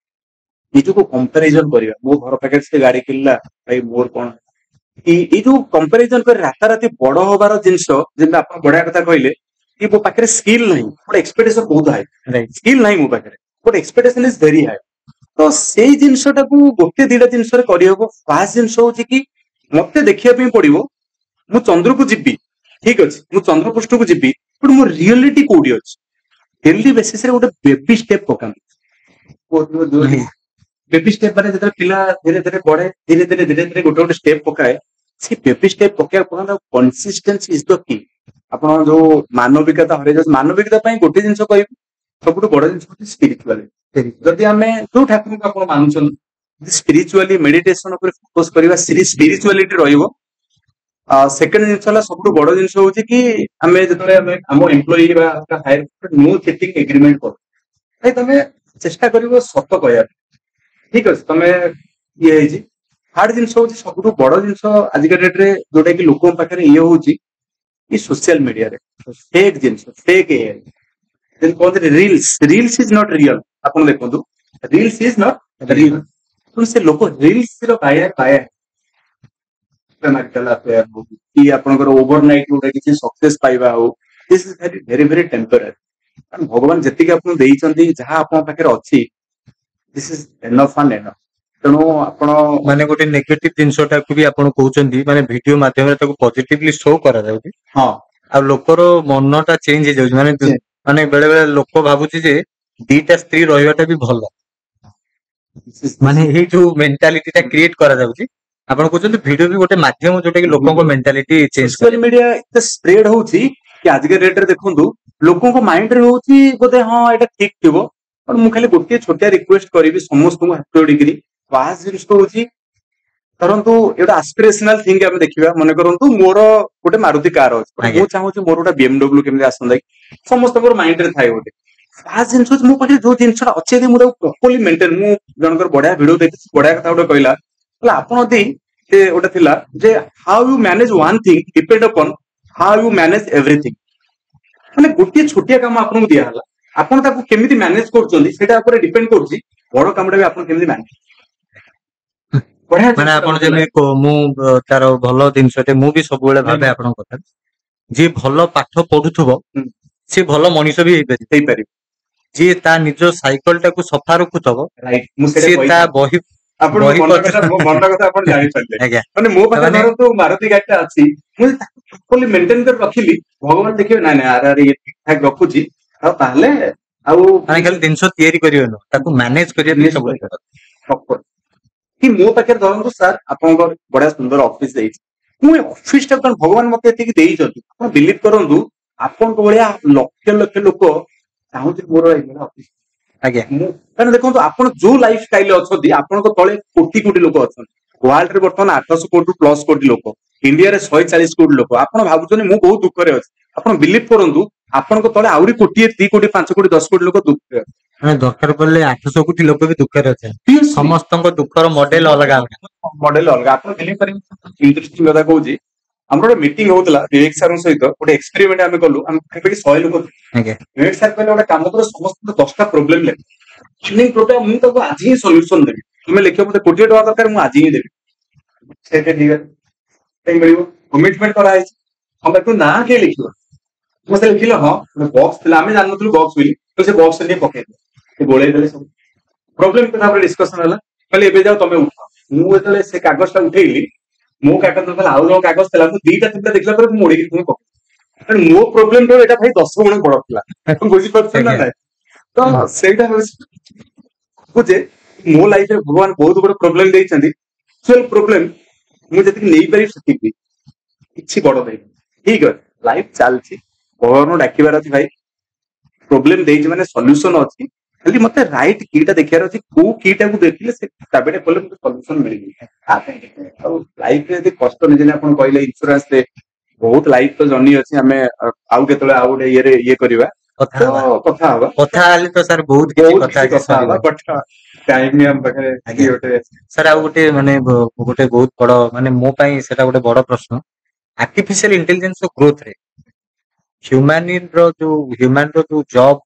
ନିଜକୁ କମ୍ପାରିଜନ କରିବା ମୋ ଘର ପାଖରେ ସେ ଗାଡି କିଣିଲା ଭାଇ ମୋର କଣ ଏଇ ଯୋଉ କମ୍ପାରିଜନ କରି ରାତାରାତି ବଡ ହବାର ଜିନିଷ ଯେମିତି ଆପଣ ବଢିଆ କଥା କହିଲେ କି ମୋ ପାଖରେ ସ୍କିଲ୍ ନାହିଁ ଗୋଟେ ଏକ୍ସପେକ୍ଟେସନ ବହୁତ ହାଇ ସ୍କିଲ୍ ନାହିଁ ମୋ ପାଖରେ ଗୋଟେ ଏକ୍ସପେକ୍ଟେସନ ଇଜ ଭେରି ହାଇ। ତ ସେଇ ଜିନିଷଟାକୁ ଗୋଟେ ଦିଟା ଜିନିଷରେ କରିହବ। ଫାଷ୍ଟ ଜିନିଷ ହଉଛି କି ମତେ ଦେଖିବା ପାଇଁ ପଡିବ ମୁଁ ଚନ୍ଦ୍ରକୁ ଯିବି ଠିକ ଅଛି ମୁଁ ଚନ୍ଦ୍ରପୃଷ୍ଠକୁ ଯିବି ବଟ୍ ମୋ ରିଅଲିଟି କୋଉଠି ଅଛି ଡେଲି ବେସିସରେ ଗୋଟେ ବେବି ଷ୍ଟେପ ପକାନ୍ତୁ। ବେବି ଷ୍ଟେପ ମାନେ ଯେତେବେଳେ ପିଲା ଧୀରେ ଧୀରେ ବଢେ ଧୀରେ ଧୀରେ ଗୋଟେ ଗୋଟେ ଷ୍ଟେପ ପକାଏ ସେ ବେବି ଷ୍ଟେପ ପକେଇବା ପର୍ଯ୍ୟନ୍ତ କନସିଷ୍ଟେନ୍ସି ଇଜ ଦ କି। ଆପଣ ଯୋଉ ମାନବିକତା ହରେଇ ଯାଉଛି ମାନବିକତା ପାଇଁ ଗୋଟେ ଜିନିଷ କହିବି ସବୁଠୁ ବଡ ଜିନିଷ ହଉଛି ସ୍ପିରିଚୁଆଲିଟି। ଯଦି ଆମେ ଯୋଉ ଠାକୁରଙ୍କୁ ଆପଣ ମାନୁଛନ୍ତି ସ୍ପିରିଚୁଆଲି ମେଡିଟେସନ ଉପରେ ଫୋକସ କରିବା ସ୍ପିରିଚୁଆଲିଟି ରହିବ। ସେକେଣ୍ଡ ଜିନିଷ ହେଲା ସବୁଠୁ ବଡ ଜିନିଷ ହଉଛି କି ଆମେ ଯେତେବେଳେ ଆମେ ଆମ ଏମ୍ପ୍ଲୟି ବା नो ଚିଟିଂ ଏଗ୍ରିମେଣ୍ଟ କରୁ ଭାଇ ତମେ ଚେଷ୍ଟା କରିବ ସତ କହିବା ଠିକ ଅଛି ତମେ ଇଏ ହେଇଛି। ଥାର୍ଡ ଜିନିଷ ହଉଛି ସବୁଠୁ ବଡ ଜିନିଷ ଆଜିକା ଡେଟରେ ଯୋଉଟା କି ଲୋକଙ୍କ ପାଖରେ ଇଏ ହଉଛି କି ସୋସିଆଲ ମିଡିଆରେ ଫେକ୍ ଜିନିଷ ଫେକ୍ ଏଆଇ ଯେମିତି କହନ୍ତି ରିଲ୍ସ ଇଜ ନଟ୍ ରିଅଲ। ଆପଣ ଦେଖନ୍ତୁ ରିଲ୍ସ ଇଜ ନଟ୍ ରିଅଲ ସେ ଲୋକ ରିଲ୍ସ ର କି ଆପଣଙ୍କର ଓଭର ନାଇଟ୍ ଗୋଟେ କିଛି ସକ୍ସେସ ପାଇବା ହଉ this is very very temporary. ଭଗବାନ ଯେତିକି ଆପଣଙ୍କୁ ଦେଇଛନ୍ତି ଯାହା ଆପଣଙ୍କ ପାଖରେ ଅଛି this is enough and enough. ତେଣୁ ଆପଣ ମାନେ ଗୋଟେ ନେଗେଟିଭ ଜିନିଷଟାକୁ ବି ଆପଣ କହୁଛନ୍ତି ମାନେ ଭିଡିଓ ମାଧ୍ୟମରେ ତାକୁ ପଜିଟିଭଲି ଶୋ କରାଯାଉଛି। ହଁ ଆଉ ଲୋକର ମନ ଟା ଚେଞ୍ଜ ହେଇଯାଉଛି ମାନେ ମାନେ ବେଳେ ବେଳେ ଲୋକ ଭାବୁଛି ଯେ ଦିଟା ସ୍ତ୍ରୀ ରହିବାଟା ବି ଭଲ ମାନେ ଏଇ ଯୋଉ ମେଣ୍ଟାଲିଟି ଟା କ୍ରିଏଟ କରାଯାଉଛି ଆପଣ କହୁଛନ୍ତି ଭିଡିଓ ବି ଗୋଟେ ମାଧ୍ୟମ ଯୋଉଟା କି ଲୋକଙ୍କ ମେଣ୍ଟାଲିଟି ଚେଞ୍ଜ ସୋସିଆଲ ମିଡିଆ ଏତେ ସ୍ପ୍ରେଡ ହଉଛି କି ଆଜିକା ଡେଟ୍ ରେ ଦେଖନ୍ତୁ ଲୋକଙ୍କ ମାଇଣ୍ଡ ରେ ହଉଛି ବୋଧେ ହଁ ଏଇଟା ଠିକ ଥିବ। ମୁଁ ଖାଲି ଗୋଟିଏ ଛୋଟିଆ ରିକ୍ୱେଷ୍ଟ କରିବି ସମସ୍ତଙ୍କୁ ହାତ ଯୋଡିକିରି ବାସ୍ ଜିନିଷ ହଉଛି ଧରନ୍ତୁ ଏଇଟା ଆସ୍ପିରେସନାଲ ଥିଙ୍ଗ ଆମେ ଦେଖିବା ମନେ କରନ୍ତୁ ମୋର ଗୋଟେ ମାରୁତି କାର ଅଛି ଆଜ୍ଞା। ମୁଁ ଚାହୁଁଛି ମୋର ଗୋଟେ BMW କେମିତି ଆସନ୍ତା କି ସମସ୍ତଙ୍କର ମାଇଣ୍ଡ ରେ ଥାଏ ଗୋଟେ ବାସ୍ ଜିନିଷ ହଉଛି ମୋ ପାଖରେ ଯୋଉ ଜିନିଷଟା ଅଛି ଯଦି ମୁଁ ତାକୁ ପ୍ରପରଲି ମେଣ୍ଟେନ ମୁଁ ଜଣଙ୍କର ବଢିଆ ଭିଡିଓ ଦେଖିଛି ବଢିଆ କଥା ଗୋଟେ କହିଲା ହେଲା ଆପଣ ଯଦି ଗୋଟେ ଥିଲା ଯେ how you manage one thing depend upon how you manage everything ମାନେ ଗୋଟିଏ ଛୋଟିଆ କାମ ଆପଣଙ୍କୁ ଦିଆହେଲା ଆପଣ ତାକୁ କେମିତି ମ୍ୟାନେଜ କରୁଛନ୍ତି ସେଇଟା ଉପରେ ଡିପେଣ୍ଡ କରୁଛି ବଡ କାମଟା ବି ଆପଣ କେମିତି ମ୍ୟାନେଜ ମାନେ ଆପଣ ଯେମିତି ମୁଁ ତାର ଭଲ ଜିନିଷଟେ ମୁଁ ବି ସବୁବେଳେ ଭାବେ ଆପଣଙ୍କ କଥା ଯିଏ ଭଲ ପାଠ ପଢୁଥିବ ସିଏ ଭଲ ମଣିଷ ବି ହେଇପାରିବ ଯିଏ ତା ନିଜ ସାଇକେଲ ଟାକୁ ସଫା ରଖୁଥିବ ସିଏ ତା ବହି ଆପଣ ମନ କଥା ଆପଣ ଜାଣିପାରିଲେ ଆଜ୍ଞା ମାନେ ମୋ ପାଖରେ ଧରନ୍ତୁ ମାରୁତି ଗାଡିଟା ଅଛି ମୁଁ ତାକୁ ପ୍ରପରଲି ମେଣ୍ଟେନ କରି ରଖିଲି ଭଗବାନ ଦେଖିବେ ନାଇଁ ନାଇଁ ଆରେ ଇଏ ଠିକ ଠାକ ରଖୁଛି ଆଉ ତାହେଲେ ଆଉ ମାନେ ଖାଲି ଜିନିଷ ତିଆରି କରିବେନି ତାକୁ ମ୍ୟାନେଜ କରିବା ପାଇଁ ସବୁବେଳେ କି ମୋ ପାଖରେ ଧରନ୍ତୁ ସାର୍ ଆପଣଙ୍କର ବଢିଆ ସୁନ୍ଦର ଅଫିସ ଦେଇଛି ମୁଁ ଏ ଅଫିସ ଟା କଣ ଭଗବାନ ମତେ ଏତିକି ଦେଇଛନ୍ତି ଆପଣ ବିଲିଭ କରନ୍ତୁ ଆପଣଙ୍କ ଭଳିଆ ଲକ୍ଷ ଲକ୍ଷ ଲୋକ ଚାହୁଁଛି ମୋର ଏଇଭଳିଆ ଅଫିସ ଆଜ୍ଞା ମୁଁ କାରଣ ଦେଖନ୍ତୁ ଆପଣ ଯୋଉ ଲାଇଫ ଷ୍ଟାଇଲ ଅଛନ୍ତି ଆପଣଙ୍କ ତଳେ କୋଟି କୋଟି ଲୋକ ଅଛନ୍ତି ୱାର୍ଲଡ ରେ ବର୍ତ୍ତମାନ 800 କୋଟି ପ୍ଲସ କୋଟି ଲୋକ ଇଣ୍ଡିଆରେ 140 କୋଟି ଲୋକ ଆପଣ ଭାବୁଛନ୍ତି ମୁଁ ବହୁତ ଦୁଃଖରେ ଅଛି ଆପଣ ବିଲିଭ କରନ୍ତୁ ଆପଣଙ୍କ ତଳେ ଆହୁରି କୋଟିଏ 2 କୋଟି 5 କୋଟି 10 କୋଟି ଲୋକ ଦୁଃଖରେ ଅଛି ଦରକାର ପଡିଲେ 800 କୋଟି ଲୋକ ବି ଦୁଃଖରେ ଅଛନ୍ତି ସମସ୍ତଙ୍କ ଦୁଃଖର ମଡେଲ ଅଲଗା ମଡେଲ ଅଲଗା ଆପଣ ବିଲିଭ କରିବେ ଇଣ୍ଟରେଷ୍ଟିଂ କଥା କହୁଛି ଆମର ଗୋଟେ ମିଟିଂ ହଉଥିଲା ବିବେକ ସାରଙ୍କ ସହିତ ଗୋଟେ ଏକ୍ସପେରିମେଣ୍ଟ ଆମେ କଲୁ ଆମେ ପାଖାପାଖି 100 ଲୋକ ବିବେକ ସାର କହିଲେ ଗୋଟେ କାମ କର ସମସ୍ତଙ୍କୁ 10ଟା ପ୍ରୋବ୍ଲେମ ଲେଖ ପ୍ରୋବ୍ଲେମ ମୁଁ ତାକୁ ଆଜି ହିଁ ସଲ୍ୟୁସନ ଦେବି ତୁମେ ଲେଖିବ ମତେ କୋଟିଏ ଟଙ୍କା ଦରକାର ମୁଁ ଆଜି ହିଁ ଦେବି ସେଇଟା ଠିକ ଅଛି ମିଳିବ କମିଟମେଣ୍ଟ କରାହେଇଛି ହଁ ତାକୁ ନା କିଏ ଲେଖିବ ମତେ ଲେଖିଲେ ହଁ ବକ୍ସ ଥିଲା ଆମେ ଜାଣିନଥିଲୁ ବକ୍ସ ବୋଲି ତ ସେ ବକ୍ସ ନେଇ ପକେଇଦେଲେ ଗୋଳେଇ ଦେଲେ ସବୁ ପ୍ରୋବ୍ଲେମ ତାପରେ ଡିସ୍କସନ ହେଲା କହିଲେ ଏବେ ଯାଅ ତମେ ଉଠ ମୁଁ ଯେତେବେଳେ ସେ କାଗଜଟା ଉଠେଇଲି ମୋ କାଗଜ ନଥିଲା ଆଉ ଜଣ କାଗଜ ଥିଲା ମୁଁ ଦିଟା ତିନିଟା ଦେଖିଲା ପରେ ମୁଁ ମୋଡିକି ପୁଣି ପକେଇଲି ମୋ ପ୍ରୋବ୍ଲେମ ଟା ଏଇଟା ଭାଇ 10 ଗୁଣ ବଡ ଥିଲା ବୁଝିପାରୁଛନ୍ତି ନା ନାଇଁ ତ ସେଇଟା ହଉଛି ଯେ ମୋ ଲାଇଫରେ ଭଗବାନ ବହୁତ ବଡ ପ୍ରୋବ୍ଲେମ ଦେଇଛନ୍ତି ପ୍ରୋବ୍ଲେମ ମୁଁ ଯେତିକି ନେଇପାରିବି ସେତିକି କିଛି ବଡ ଦେଇନି ଠିକ ଅଛି ଲାଇଫ ଚାଲିଛି ଭଗବାନଙ୍କୁ ଡାକିବାର ଅଛି ଭାଇ ପ୍ରୋବ୍ଲେମ ଦେଇଛି ମାନେ ସଲ୍ୟୁସନ ଅଛି ଖାଲି ମତେ ରାଇଟ କିଟା ଦେଖିବାର ଅଛି କୋଉ କିଟାକୁ ଦେଖିଲେ ସେ ତାବେଟେ କଲେ ମତେ ସଲ୍ୟୁସନ ମିଳିଯିବ ଆଉ ଲାଇଫରେ ଯଦି କଷ୍ଟ ନିଜେ ଆପଣ କହିଲେ ଇନ୍ସୁରାନ୍ସ ରେ ବହୁତ ଲାଇଫ ତ ଜର୍ଣ୍ଣି ଅଛି ଆମେ ଆଉ କେତେବେଳେ ଆଉ ଗୋଟେ ଇଏ କରିବା କଥା ହେଲେ ତ ସାର୍ ବହୁତ କିଛି କଥା ହବା ଟାଇମ ଆମ ପାଖରେ ଗୋଟେ ସାର୍ ଆଉ ଗୋଟେ ମାନେ ଗୋଟେ ବହୁତ ବଡ ମାନେ ମୋ ପାଇଁ ସେଟା ଗୋଟେ ବଡ ପ୍ରଶ୍ନ ଆର୍ଟିଫିସିଆଲ ଇଣ୍ଟେଲିଜେନ୍ସ ଗ୍ରୋଥ ରେ ହ୍ୟୁମାନ ର ଯୋଉ ଜବ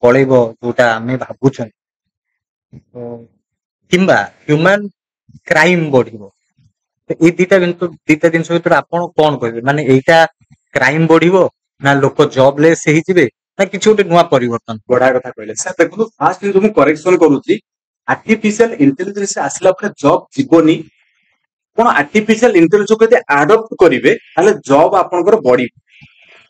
ପଳେଇବ ଯୋଉଟା ଆମେ ଭାବୁଛନ୍ତି କିମ୍ବା ହ୍ୟୁମାନ କ୍ରାଇମ ବଢିବ ଏଇ ଦିଟା ଜିନିଷ ଭିତରେ ଆପଣ କଣ କହିବେ ମାନେ ଏଇଟା କ୍ରାଇମ ବଢିବ ନା ଲୋକ ଜବଲେସ୍ ହେଇଯିବେ ନା କିଛି ଗୋଟେ ନୂଆ ପରିବର୍ତ୍ତନ ବଢିଆ କଥା କହିଲେ ସାର୍ ଦେଖନ୍ତୁ ଫାଷ୍ଟ ମୁଁ କରେକ୍ସନ କରୁଛି ଆର୍ଟିଫିସିଆଲ ଇଣ୍ଟେଲିଜେନ୍ସ ଆସିଲା ପରେ ଜବ ଯିବନି ଆପଣ ଆର୍ଟିଫିସିଆଲ ଇଣ୍ଟେଲିଜେନ୍ସ ଯଦି ଆଡପ୍ଟ କରିବେ ତାହେଲେ ଜବ ଆପଣଙ୍କର ବଢିବ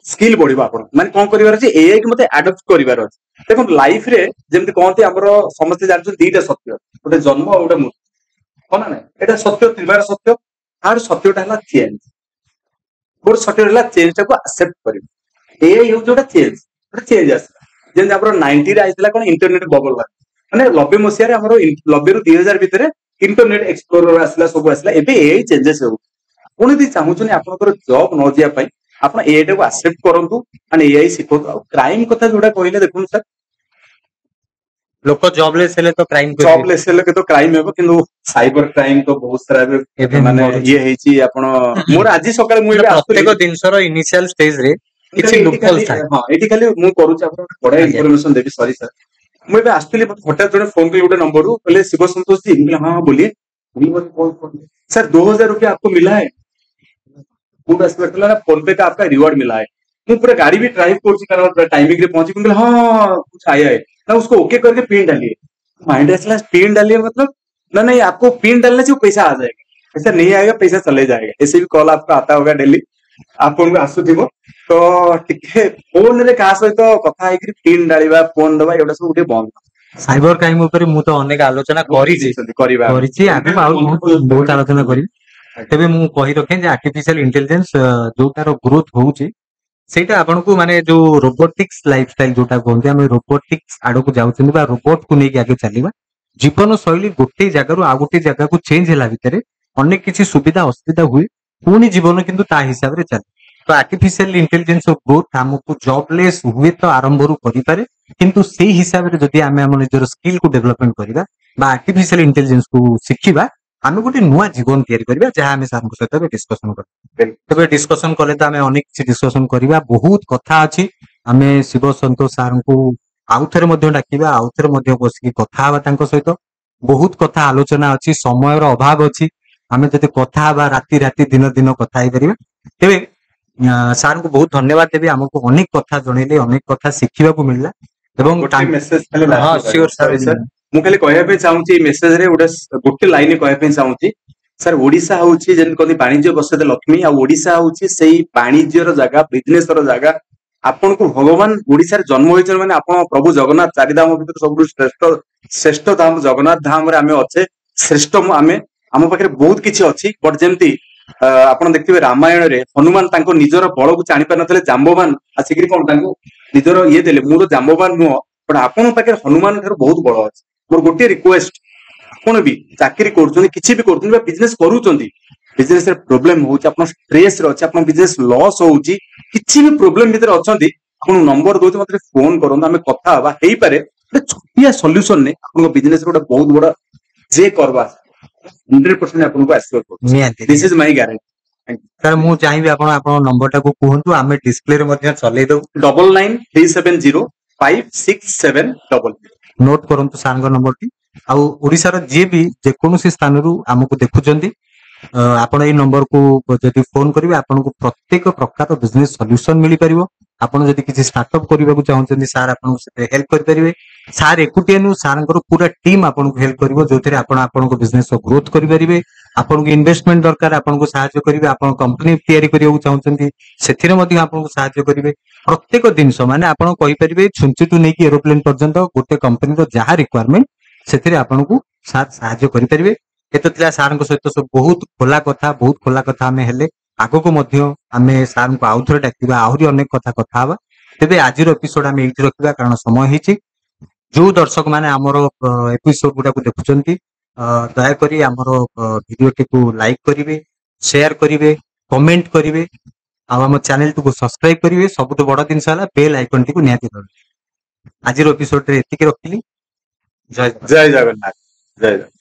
ସ୍କିଲ୍ ବଢିବ ଆପଣ ମାନେ କଣ କରିବାର ଅଛି ଏଆଇ କି ମତେ ଆଡପ୍ଟ କରିବାର ଅଛି ଦେଖନ୍ତୁ ଲାଇଫରେ ଯେମିତି କହନ୍ତି ଆମର ସମସ୍ତେ ଜାଣିଛନ୍ତି ଦିଟା ସତ୍ୟ ଗୋଟେ ଜନ୍ମ ଆଉ ଗୋଟେ ମୃତ୍ୟୁ ହଁ ନା ନାଇଁ ଏଇଟା ସତ୍ୟ ଥିବାର ସତ୍ୟ ଆଉ ସତ୍ୟଟା ହେଲା ଚେଞ୍ଜ ଗୋଟେ ସତ୍ୟ ହେଲା ଚେଞ୍ଜ ଟାକୁ ଆକ୍ସେପ୍ଟ କରିବ ଏଆଇ ହେଉଛି ଗୋଟେ ଚେଞ୍ଜ ଆସିଲା ଯେମିତି ଆମର 90ରେ ଆସିଥିଲା କଣ ଇଣ୍ଟରନେଟ ବବଲ ମାନେ 90 ମସିହାରେ ଆମର 90ରୁ 2000 ଭିତରେ ଇଣ୍ଟରନେଟ ଏକ୍ସପ୍ଲୋରର ଆସିଲା ସବୁ ଆସିଲା ଏବେ ଏଆଇ ଚେଞ୍ଜେସ୍ ହଉଛି ଆପଣ ଯଦି ଚାହୁଁଛନ୍ତି ଆପଣଙ୍କର ଜବ୍ ନ ଯିବା ପାଇଁ ଆପଣ ଏଆଇ ଟାକୁ ଆକ୍ସେପ୍ଟ କରନ୍ତୁ ମାନେ ଏଆଇ ଶିଖନ୍ତୁ ଆଉ କ୍ରାଇମ କଥା ଯୋଉଟା କହିଲେ ଦେଖନ୍ତୁ ସାର୍ ଲୋକ ଜବଲେସ୍ ହେଲେ ତ କ୍ରାଇମ ଜବଲେସ୍ ହେଲେ ତ କ୍ରାଇମ ହେବ କିନ୍ତୁ ସାଇବର କ୍ରାଇମ ତ ବହୁତ ସାରା ମାନେ ଇଏ ହେଇଛି ଆପଣ ମୋର ଆଜି ସକାଳେ ମୁଁ ଏବେ ପ୍ରତ୍ୟେକ ଜିନିଷର ଇନିସିଆଲ ଷ୍ଟେଜରେ କିଛି ହଁ ଏଠି ଖାଲି ମୁଁ କରୁଛି ଆପଣଙ୍କୁ ବଢିଆ ଇନଫର୍ମେସନ ଦେବି ସରି ସାର୍ ମୁଁ ଏବେ ଆସିଥିଲି ହଠାତ୍ ଜଣେ ଫୋନ କଲି ଗୋଟେ ନମ୍ବରରୁ କହିଲେ ଶିବ ସନ୍ତୋଷ जी हाँ बोलिए सर 2000 रुपया आपको मिला है पूरा फोन पे का आपका रिवॉर्ड मिला है ମୁଁ ପୁରା ଗାड़ी भी ड्राइव କରୁଛି କାରଣ टाइमिंग ରେ पहुंची କହିଲେ हाँ कुछ आया है ना उसको ओके करके पिन डालिए माइंड ऐसा पिन डालिए मतलब ना नहीं आपको पिन डालने से पैसा आ जाएगा पैसा नहीं आएगा पैसा चले जाएगा ऐसे भी कॉल आपको आता होगा डेली ଆପଣଙ୍କୁ ଆସୁଥିବ ତ ଟିକେ ଫୋନରେ କାହା ସହିତ କଥା ହେଇକି ପିନ୍ ଡାଳିବା ଫୋନ ଦବା ଏଗୁଡା ସବୁ ଟିକେ ବନ୍ଦ ସାଇବର କ୍ରାଇମ ଉପରେ ମୁଁ ତ ଅନେକ ଆଲୋଚନା କରିଛି ଆଗକୁ ଆଉ ବହୁତ ଆଲୋଚନା କରିବି ତେବେ ମୁଁ କହି ରଖେ ଯେ ଆର୍ଟିଫିସିଆଲ ଇଣ୍ଟେଲିଜେନ୍ସ ଯୋଉଟାର ଗ୍ରୋଥ ହଉଛି ସେଇଟା ଆପଣଙ୍କୁ ମାନେ ଯୋଉ ରୋବୋଟିକ୍ସ ଲାଇଫଷ୍ଟାଇଲ ଯୋଉଟା କୁହନ୍ତି ଆମେ ରୋବୋଟିକ୍ସ ଆଡକୁ ଯାଉଛନ୍ତି ବା ରୋବୋଟ କୁ ନେଇକି ଆଗେ ଚାଲିବା ଜୀବନ ଶୈଳୀ ଗୋଟେ ଜାଗାରୁ ଆଉ ଗୋଟେ ଜାଗାକୁ ଚେଞ୍ଜ ହେଲା ଭିତରେ ଅନେକ କିଛି ସୁବିଧା ଅସୁବିଧା ହୁଏ ପୁଣି ଜୀବନ କିନ୍ତୁ ତା ହିସାବରେ ଚାଲେ ତ ଆର୍ଟିଫିସିଆଲ ଇଣ୍ଟେଲିଜେନ୍ସ ଗ୍ରୋଥ ଆମକୁ ଜବଲେସ୍ ହୁଏ ତ ଆରମ୍ଭରୁ କରିପାରେ କିନ୍ତୁ ସେଇ ହିସାବରେ ଯଦି ଆମେ ଆମ ନିଜର ସ୍କିଲ୍ କୁ ଡେଭଲପମେଣ୍ଟ କରିବା ବା ଆର୍ଟିଫିସିଆଲ ଇଣ୍ଟେଲିଜେନ୍ସ କୁ ଶିଖିବା ଆମେ ଗୋଟେ ନୂଆ ଜୀବନ ତିଆରି କରିବା ଯାହା ଆମେ ସାର୍ଙ୍କ ସହିତ ଏବେ ଡିସ୍କସନ କରିବା ତେବେ ଡିସ୍କସନ କଲେ ତ ଆମେ ଅନେକ କିଛି ଡିସ୍କସନ କରିବା ବହୁତ କଥା ଅଛି ଆମେ ଶିବ ସନ୍ତୋଷ ସାର୍ଙ୍କୁ ଆଉଥରେ ମଧ୍ୟ ଡାକିବା ଆଉଥରେ ମଧ୍ୟ ବସିକି କଥା ହେବା ତାଙ୍କ ସହିତ ବହୁତ କଥା ଆଲୋଚନା ଅଛି ସମୟର ଅଭାବ ଅଛି ଆମେ ଯଦି କଥା ହେବା ରାତି ରାତି ଦିନ ଦିନ କଥା ହେଇପାରିବା ତେବେ ସାର୍ଙ୍କୁ ବହୁତ ଧନ୍ୟବାଦ ଦେବି ଆମକୁ ଅନେକ କଥା ଜଣେଇଲେ ଅନେକ କଥା ଶିଖିବାକୁ ମିଳିଲା ଏବଂ ଗୋଟେ ମେସେଜ ଖାଲି ହଁ ସିଓର ସରି ସାର୍ ସାର୍ ମୁଁ ଖାଲି କହିବା ପାଇଁ ଚାହୁଁଛି ଏଇ ମେସେଜରେ ଗୋଟେ ଲାଇନ କହିବା ପାଇଁ ଚାହୁଁଛି ସାର୍ ଓଡିଶା ହଉଛି ଯେମିତି କହନ୍ତି ବାଣିଜ୍ୟ ବସତେ ଲକ୍ଷ୍ମୀ ଆଉ ଓଡିଶା ହଉଛି ସେଇ ବାଣିଜ୍ୟର ଜାଗା ବିଜନେସର ଜାଗା ଆପଣଙ୍କୁ ଭଗବାନ ଓଡିଶାରେ ଜନ୍ମ ହୋଇଛନ୍ତି ମାନେ ଆପଣ ପ୍ରଭୁ ଜଗନ୍ନାଥ ଚାରିଧାମ ଭିତରେ ସବୁଠୁ ଶ୍ରେଷ୍ଠ ଧାମ ଜଗନ୍ନାଥ ଧାମରେ ଆମେ ଅଛେ ଶ୍ରେଷ୍ଠ ଆମେ ଆମ ପାଖରେ ବହୁତ କିଛି ଅଛି ବଟ ଯେମିତି ଆପଣ ଦେଖିଥିବେ ରାମାୟଣରେ ହନୁମାନ ତାଙ୍କ ନିଜର ବଳକୁ ଜାଣି ପାରିନଥିଲେ ଜାମ୍ବବାନ ଆସିକିରି କଣ ତାଙ୍କୁ ନିଜର ଇଏ ଦେଲେ ମୁଁ ତ ଜାମ୍ବବାନ ନୁହଁ ବଟ ଆପଣଙ୍କ ପାଖରେ ହନୁମାନ ଠାରୁ ବହୁତ ବଳ ଅଛି ମୋର ଗୋଟିଏ ରିକ୍ୱେଷ୍ଟ ଆପଣ ବି ଚାକିରି କରୁଛନ୍ତି କିଛି ବି କରୁଛନ୍ତି ବା ବିଜନେସ କରୁଛନ୍ତି ବିଜନେସ ରେ ପ୍ରୋବ୍ଲେମ ହଉଛି ଆପଣ ଷ୍ଟ୍ରେସ ରେ ଅଛି ଆପଣଙ୍କ ବିଜନେସ ଲସ୍ ହଉଛି କିଛି ବି ପ୍ରୋବ୍ଲେମ ଭିତରେ ଅଛନ୍ତି ଆପଣଙ୍କୁ ନମ୍ବର ଦଉଛି ମତେ ଫୋନ କରନ୍ତୁ ଆମେ କଥା ହବା ହେଇପାରେ ଗୋଟେ ଛୋଟିଆ ସଲ୍ୟୁସନ ନେ ଆପଣଙ୍କ ବିଜନେସ ଗୋଟେ ବହୁତ ବଡ ଯେ କରବା 100% ଆପଣଙ୍କୁ ଆସିବାକୁ ପଡୁଛି ନିହାତି this is my guarantee sir ମୁଁ ଚାହିଁବି ଆପଣ ଆପଣଙ୍କ ନମ୍ବରଟାକୁ କୁହନ୍ତୁ ଆମେ ଡିସପ୍ଲେରେ ମଧ୍ୟ ଚଲେଇ ଦବୁ 9937056700 ନୋଟ କରନ୍ତୁ ସାର୍ଙ୍କ ନମ୍ବରଟି ଆଉ ଓଡିଶାର ଯିଏ ବି ଯେକୌଣସି ସ୍ଥାନରୁ ଆମକୁ ଦେଖୁଛନ୍ତି ଆପଣ ଏଇ ନମ୍ବରକୁ ଯଦି ଫୋନ କରିବେ ଆପଣଙ୍କୁ ପ୍ରତ୍ୟେକ ପ୍ରକାର ବିଜନେସ ସଲ୍ୟୁସନ ମିଳିପାରିବ ଆପଣ ଯଦି କିଛି ଷ୍ଟାର୍ଟଅପ୍ କରିବାକୁ ଚାହୁଁଛନ୍ତି ସାର୍ ଆପଣଙ୍କୁ ସେଥିରେ ହେଲ୍ପ କରିପାରିବେ ସାର୍ ଏକୁଟିଆ ନୁହଁ ସାର୍ଙ୍କର ପୁରା ଟିମ୍ ଆପଣଙ୍କୁ ହେଲ୍ପ କରିବ ଯୋଉଥିରେ ଆପଣ ଆପଣଙ୍କ ବିଜନେସ ଗ୍ରୋଥ କରିପାରିବେ ଆପଣଙ୍କୁ ଇନଭେଷ୍ଟମେଣ୍ଟ ଦରକାର ଆପଣଙ୍କୁ ସାହାଯ୍ୟ କରିବେ ଆପଣ କମ୍ପାନୀ ତିଆରି କରିବାକୁ ଚାହୁଁଛନ୍ତି ସେଥିରେ ମଧ୍ୟ ଆପଣଙ୍କୁ ସାହାଯ୍ୟ କରିବେ ପ୍ରତ୍ୟେକ ଜିନିଷ ମାନେ ଆପଣ କହିପାରିବେ ଛୁଞ୍ଚିଠୁ ନେଇକି ଏରୋପ୍ଲେନ ପର୍ଯ୍ୟନ୍ତ ଗୋଟେ କମ୍ପାନୀର ଯାହା ରିକ୍ୱାରମେଣ୍ଟ ସେଥିରେ ଆପଣଙ୍କୁ ସାର୍ ସାହାଯ୍ୟ କରିପାରିବେ ଏତ ଥିଲା ସାର୍ଙ୍କ ସହିତ ସବୁ ବହୁତ ଖୋଲା କଥା ଆମେ ହେଲେ ଆଗକୁ ମଧ୍ୟ ଆମେ ସାର୍ଙ୍କୁ ଆଉଥରେ ଡାକିବା ଆହୁରି ଅନେକ କଥା ହବା ତେବେ ଆଜିର ଏପିସୋଡ ଆମେ ଏଇଠି ରଖିବା କାରଣ ସମୟ ହେଇଛି ଯୋଉ ଦର୍ଶକ ମାନେ ଆମର ଏପିସୋଡ ଗୁଡାକୁ ଦେଖୁଛନ୍ତି ଦୟାକରି ଆମର ଭିଡିଓଟିକୁ ଲାଇକ୍ କରିବେ ସେୟାର କରିବେ କମେଣ୍ଟ କରିବେ ଆଉ ଆମ ଚ୍ୟାନେଲଟିକୁ ସବସ୍କ୍ରାଇବ କରିବେ ସବୁଠୁ ବଡ ଜିନିଷ ହେଲା ବେଲ୍ ଆଇକନଟିକୁ ନିହାତି ଧରିବେ ଆଜିର ଏପିସୋଡରେ ଏତିକି ରଖିଲି ଜୟ ଜଗନ୍ନାଥ। ଜୟ ଜଗନ୍ନାଥ ଜୟ ଜଗନ୍ନାଥ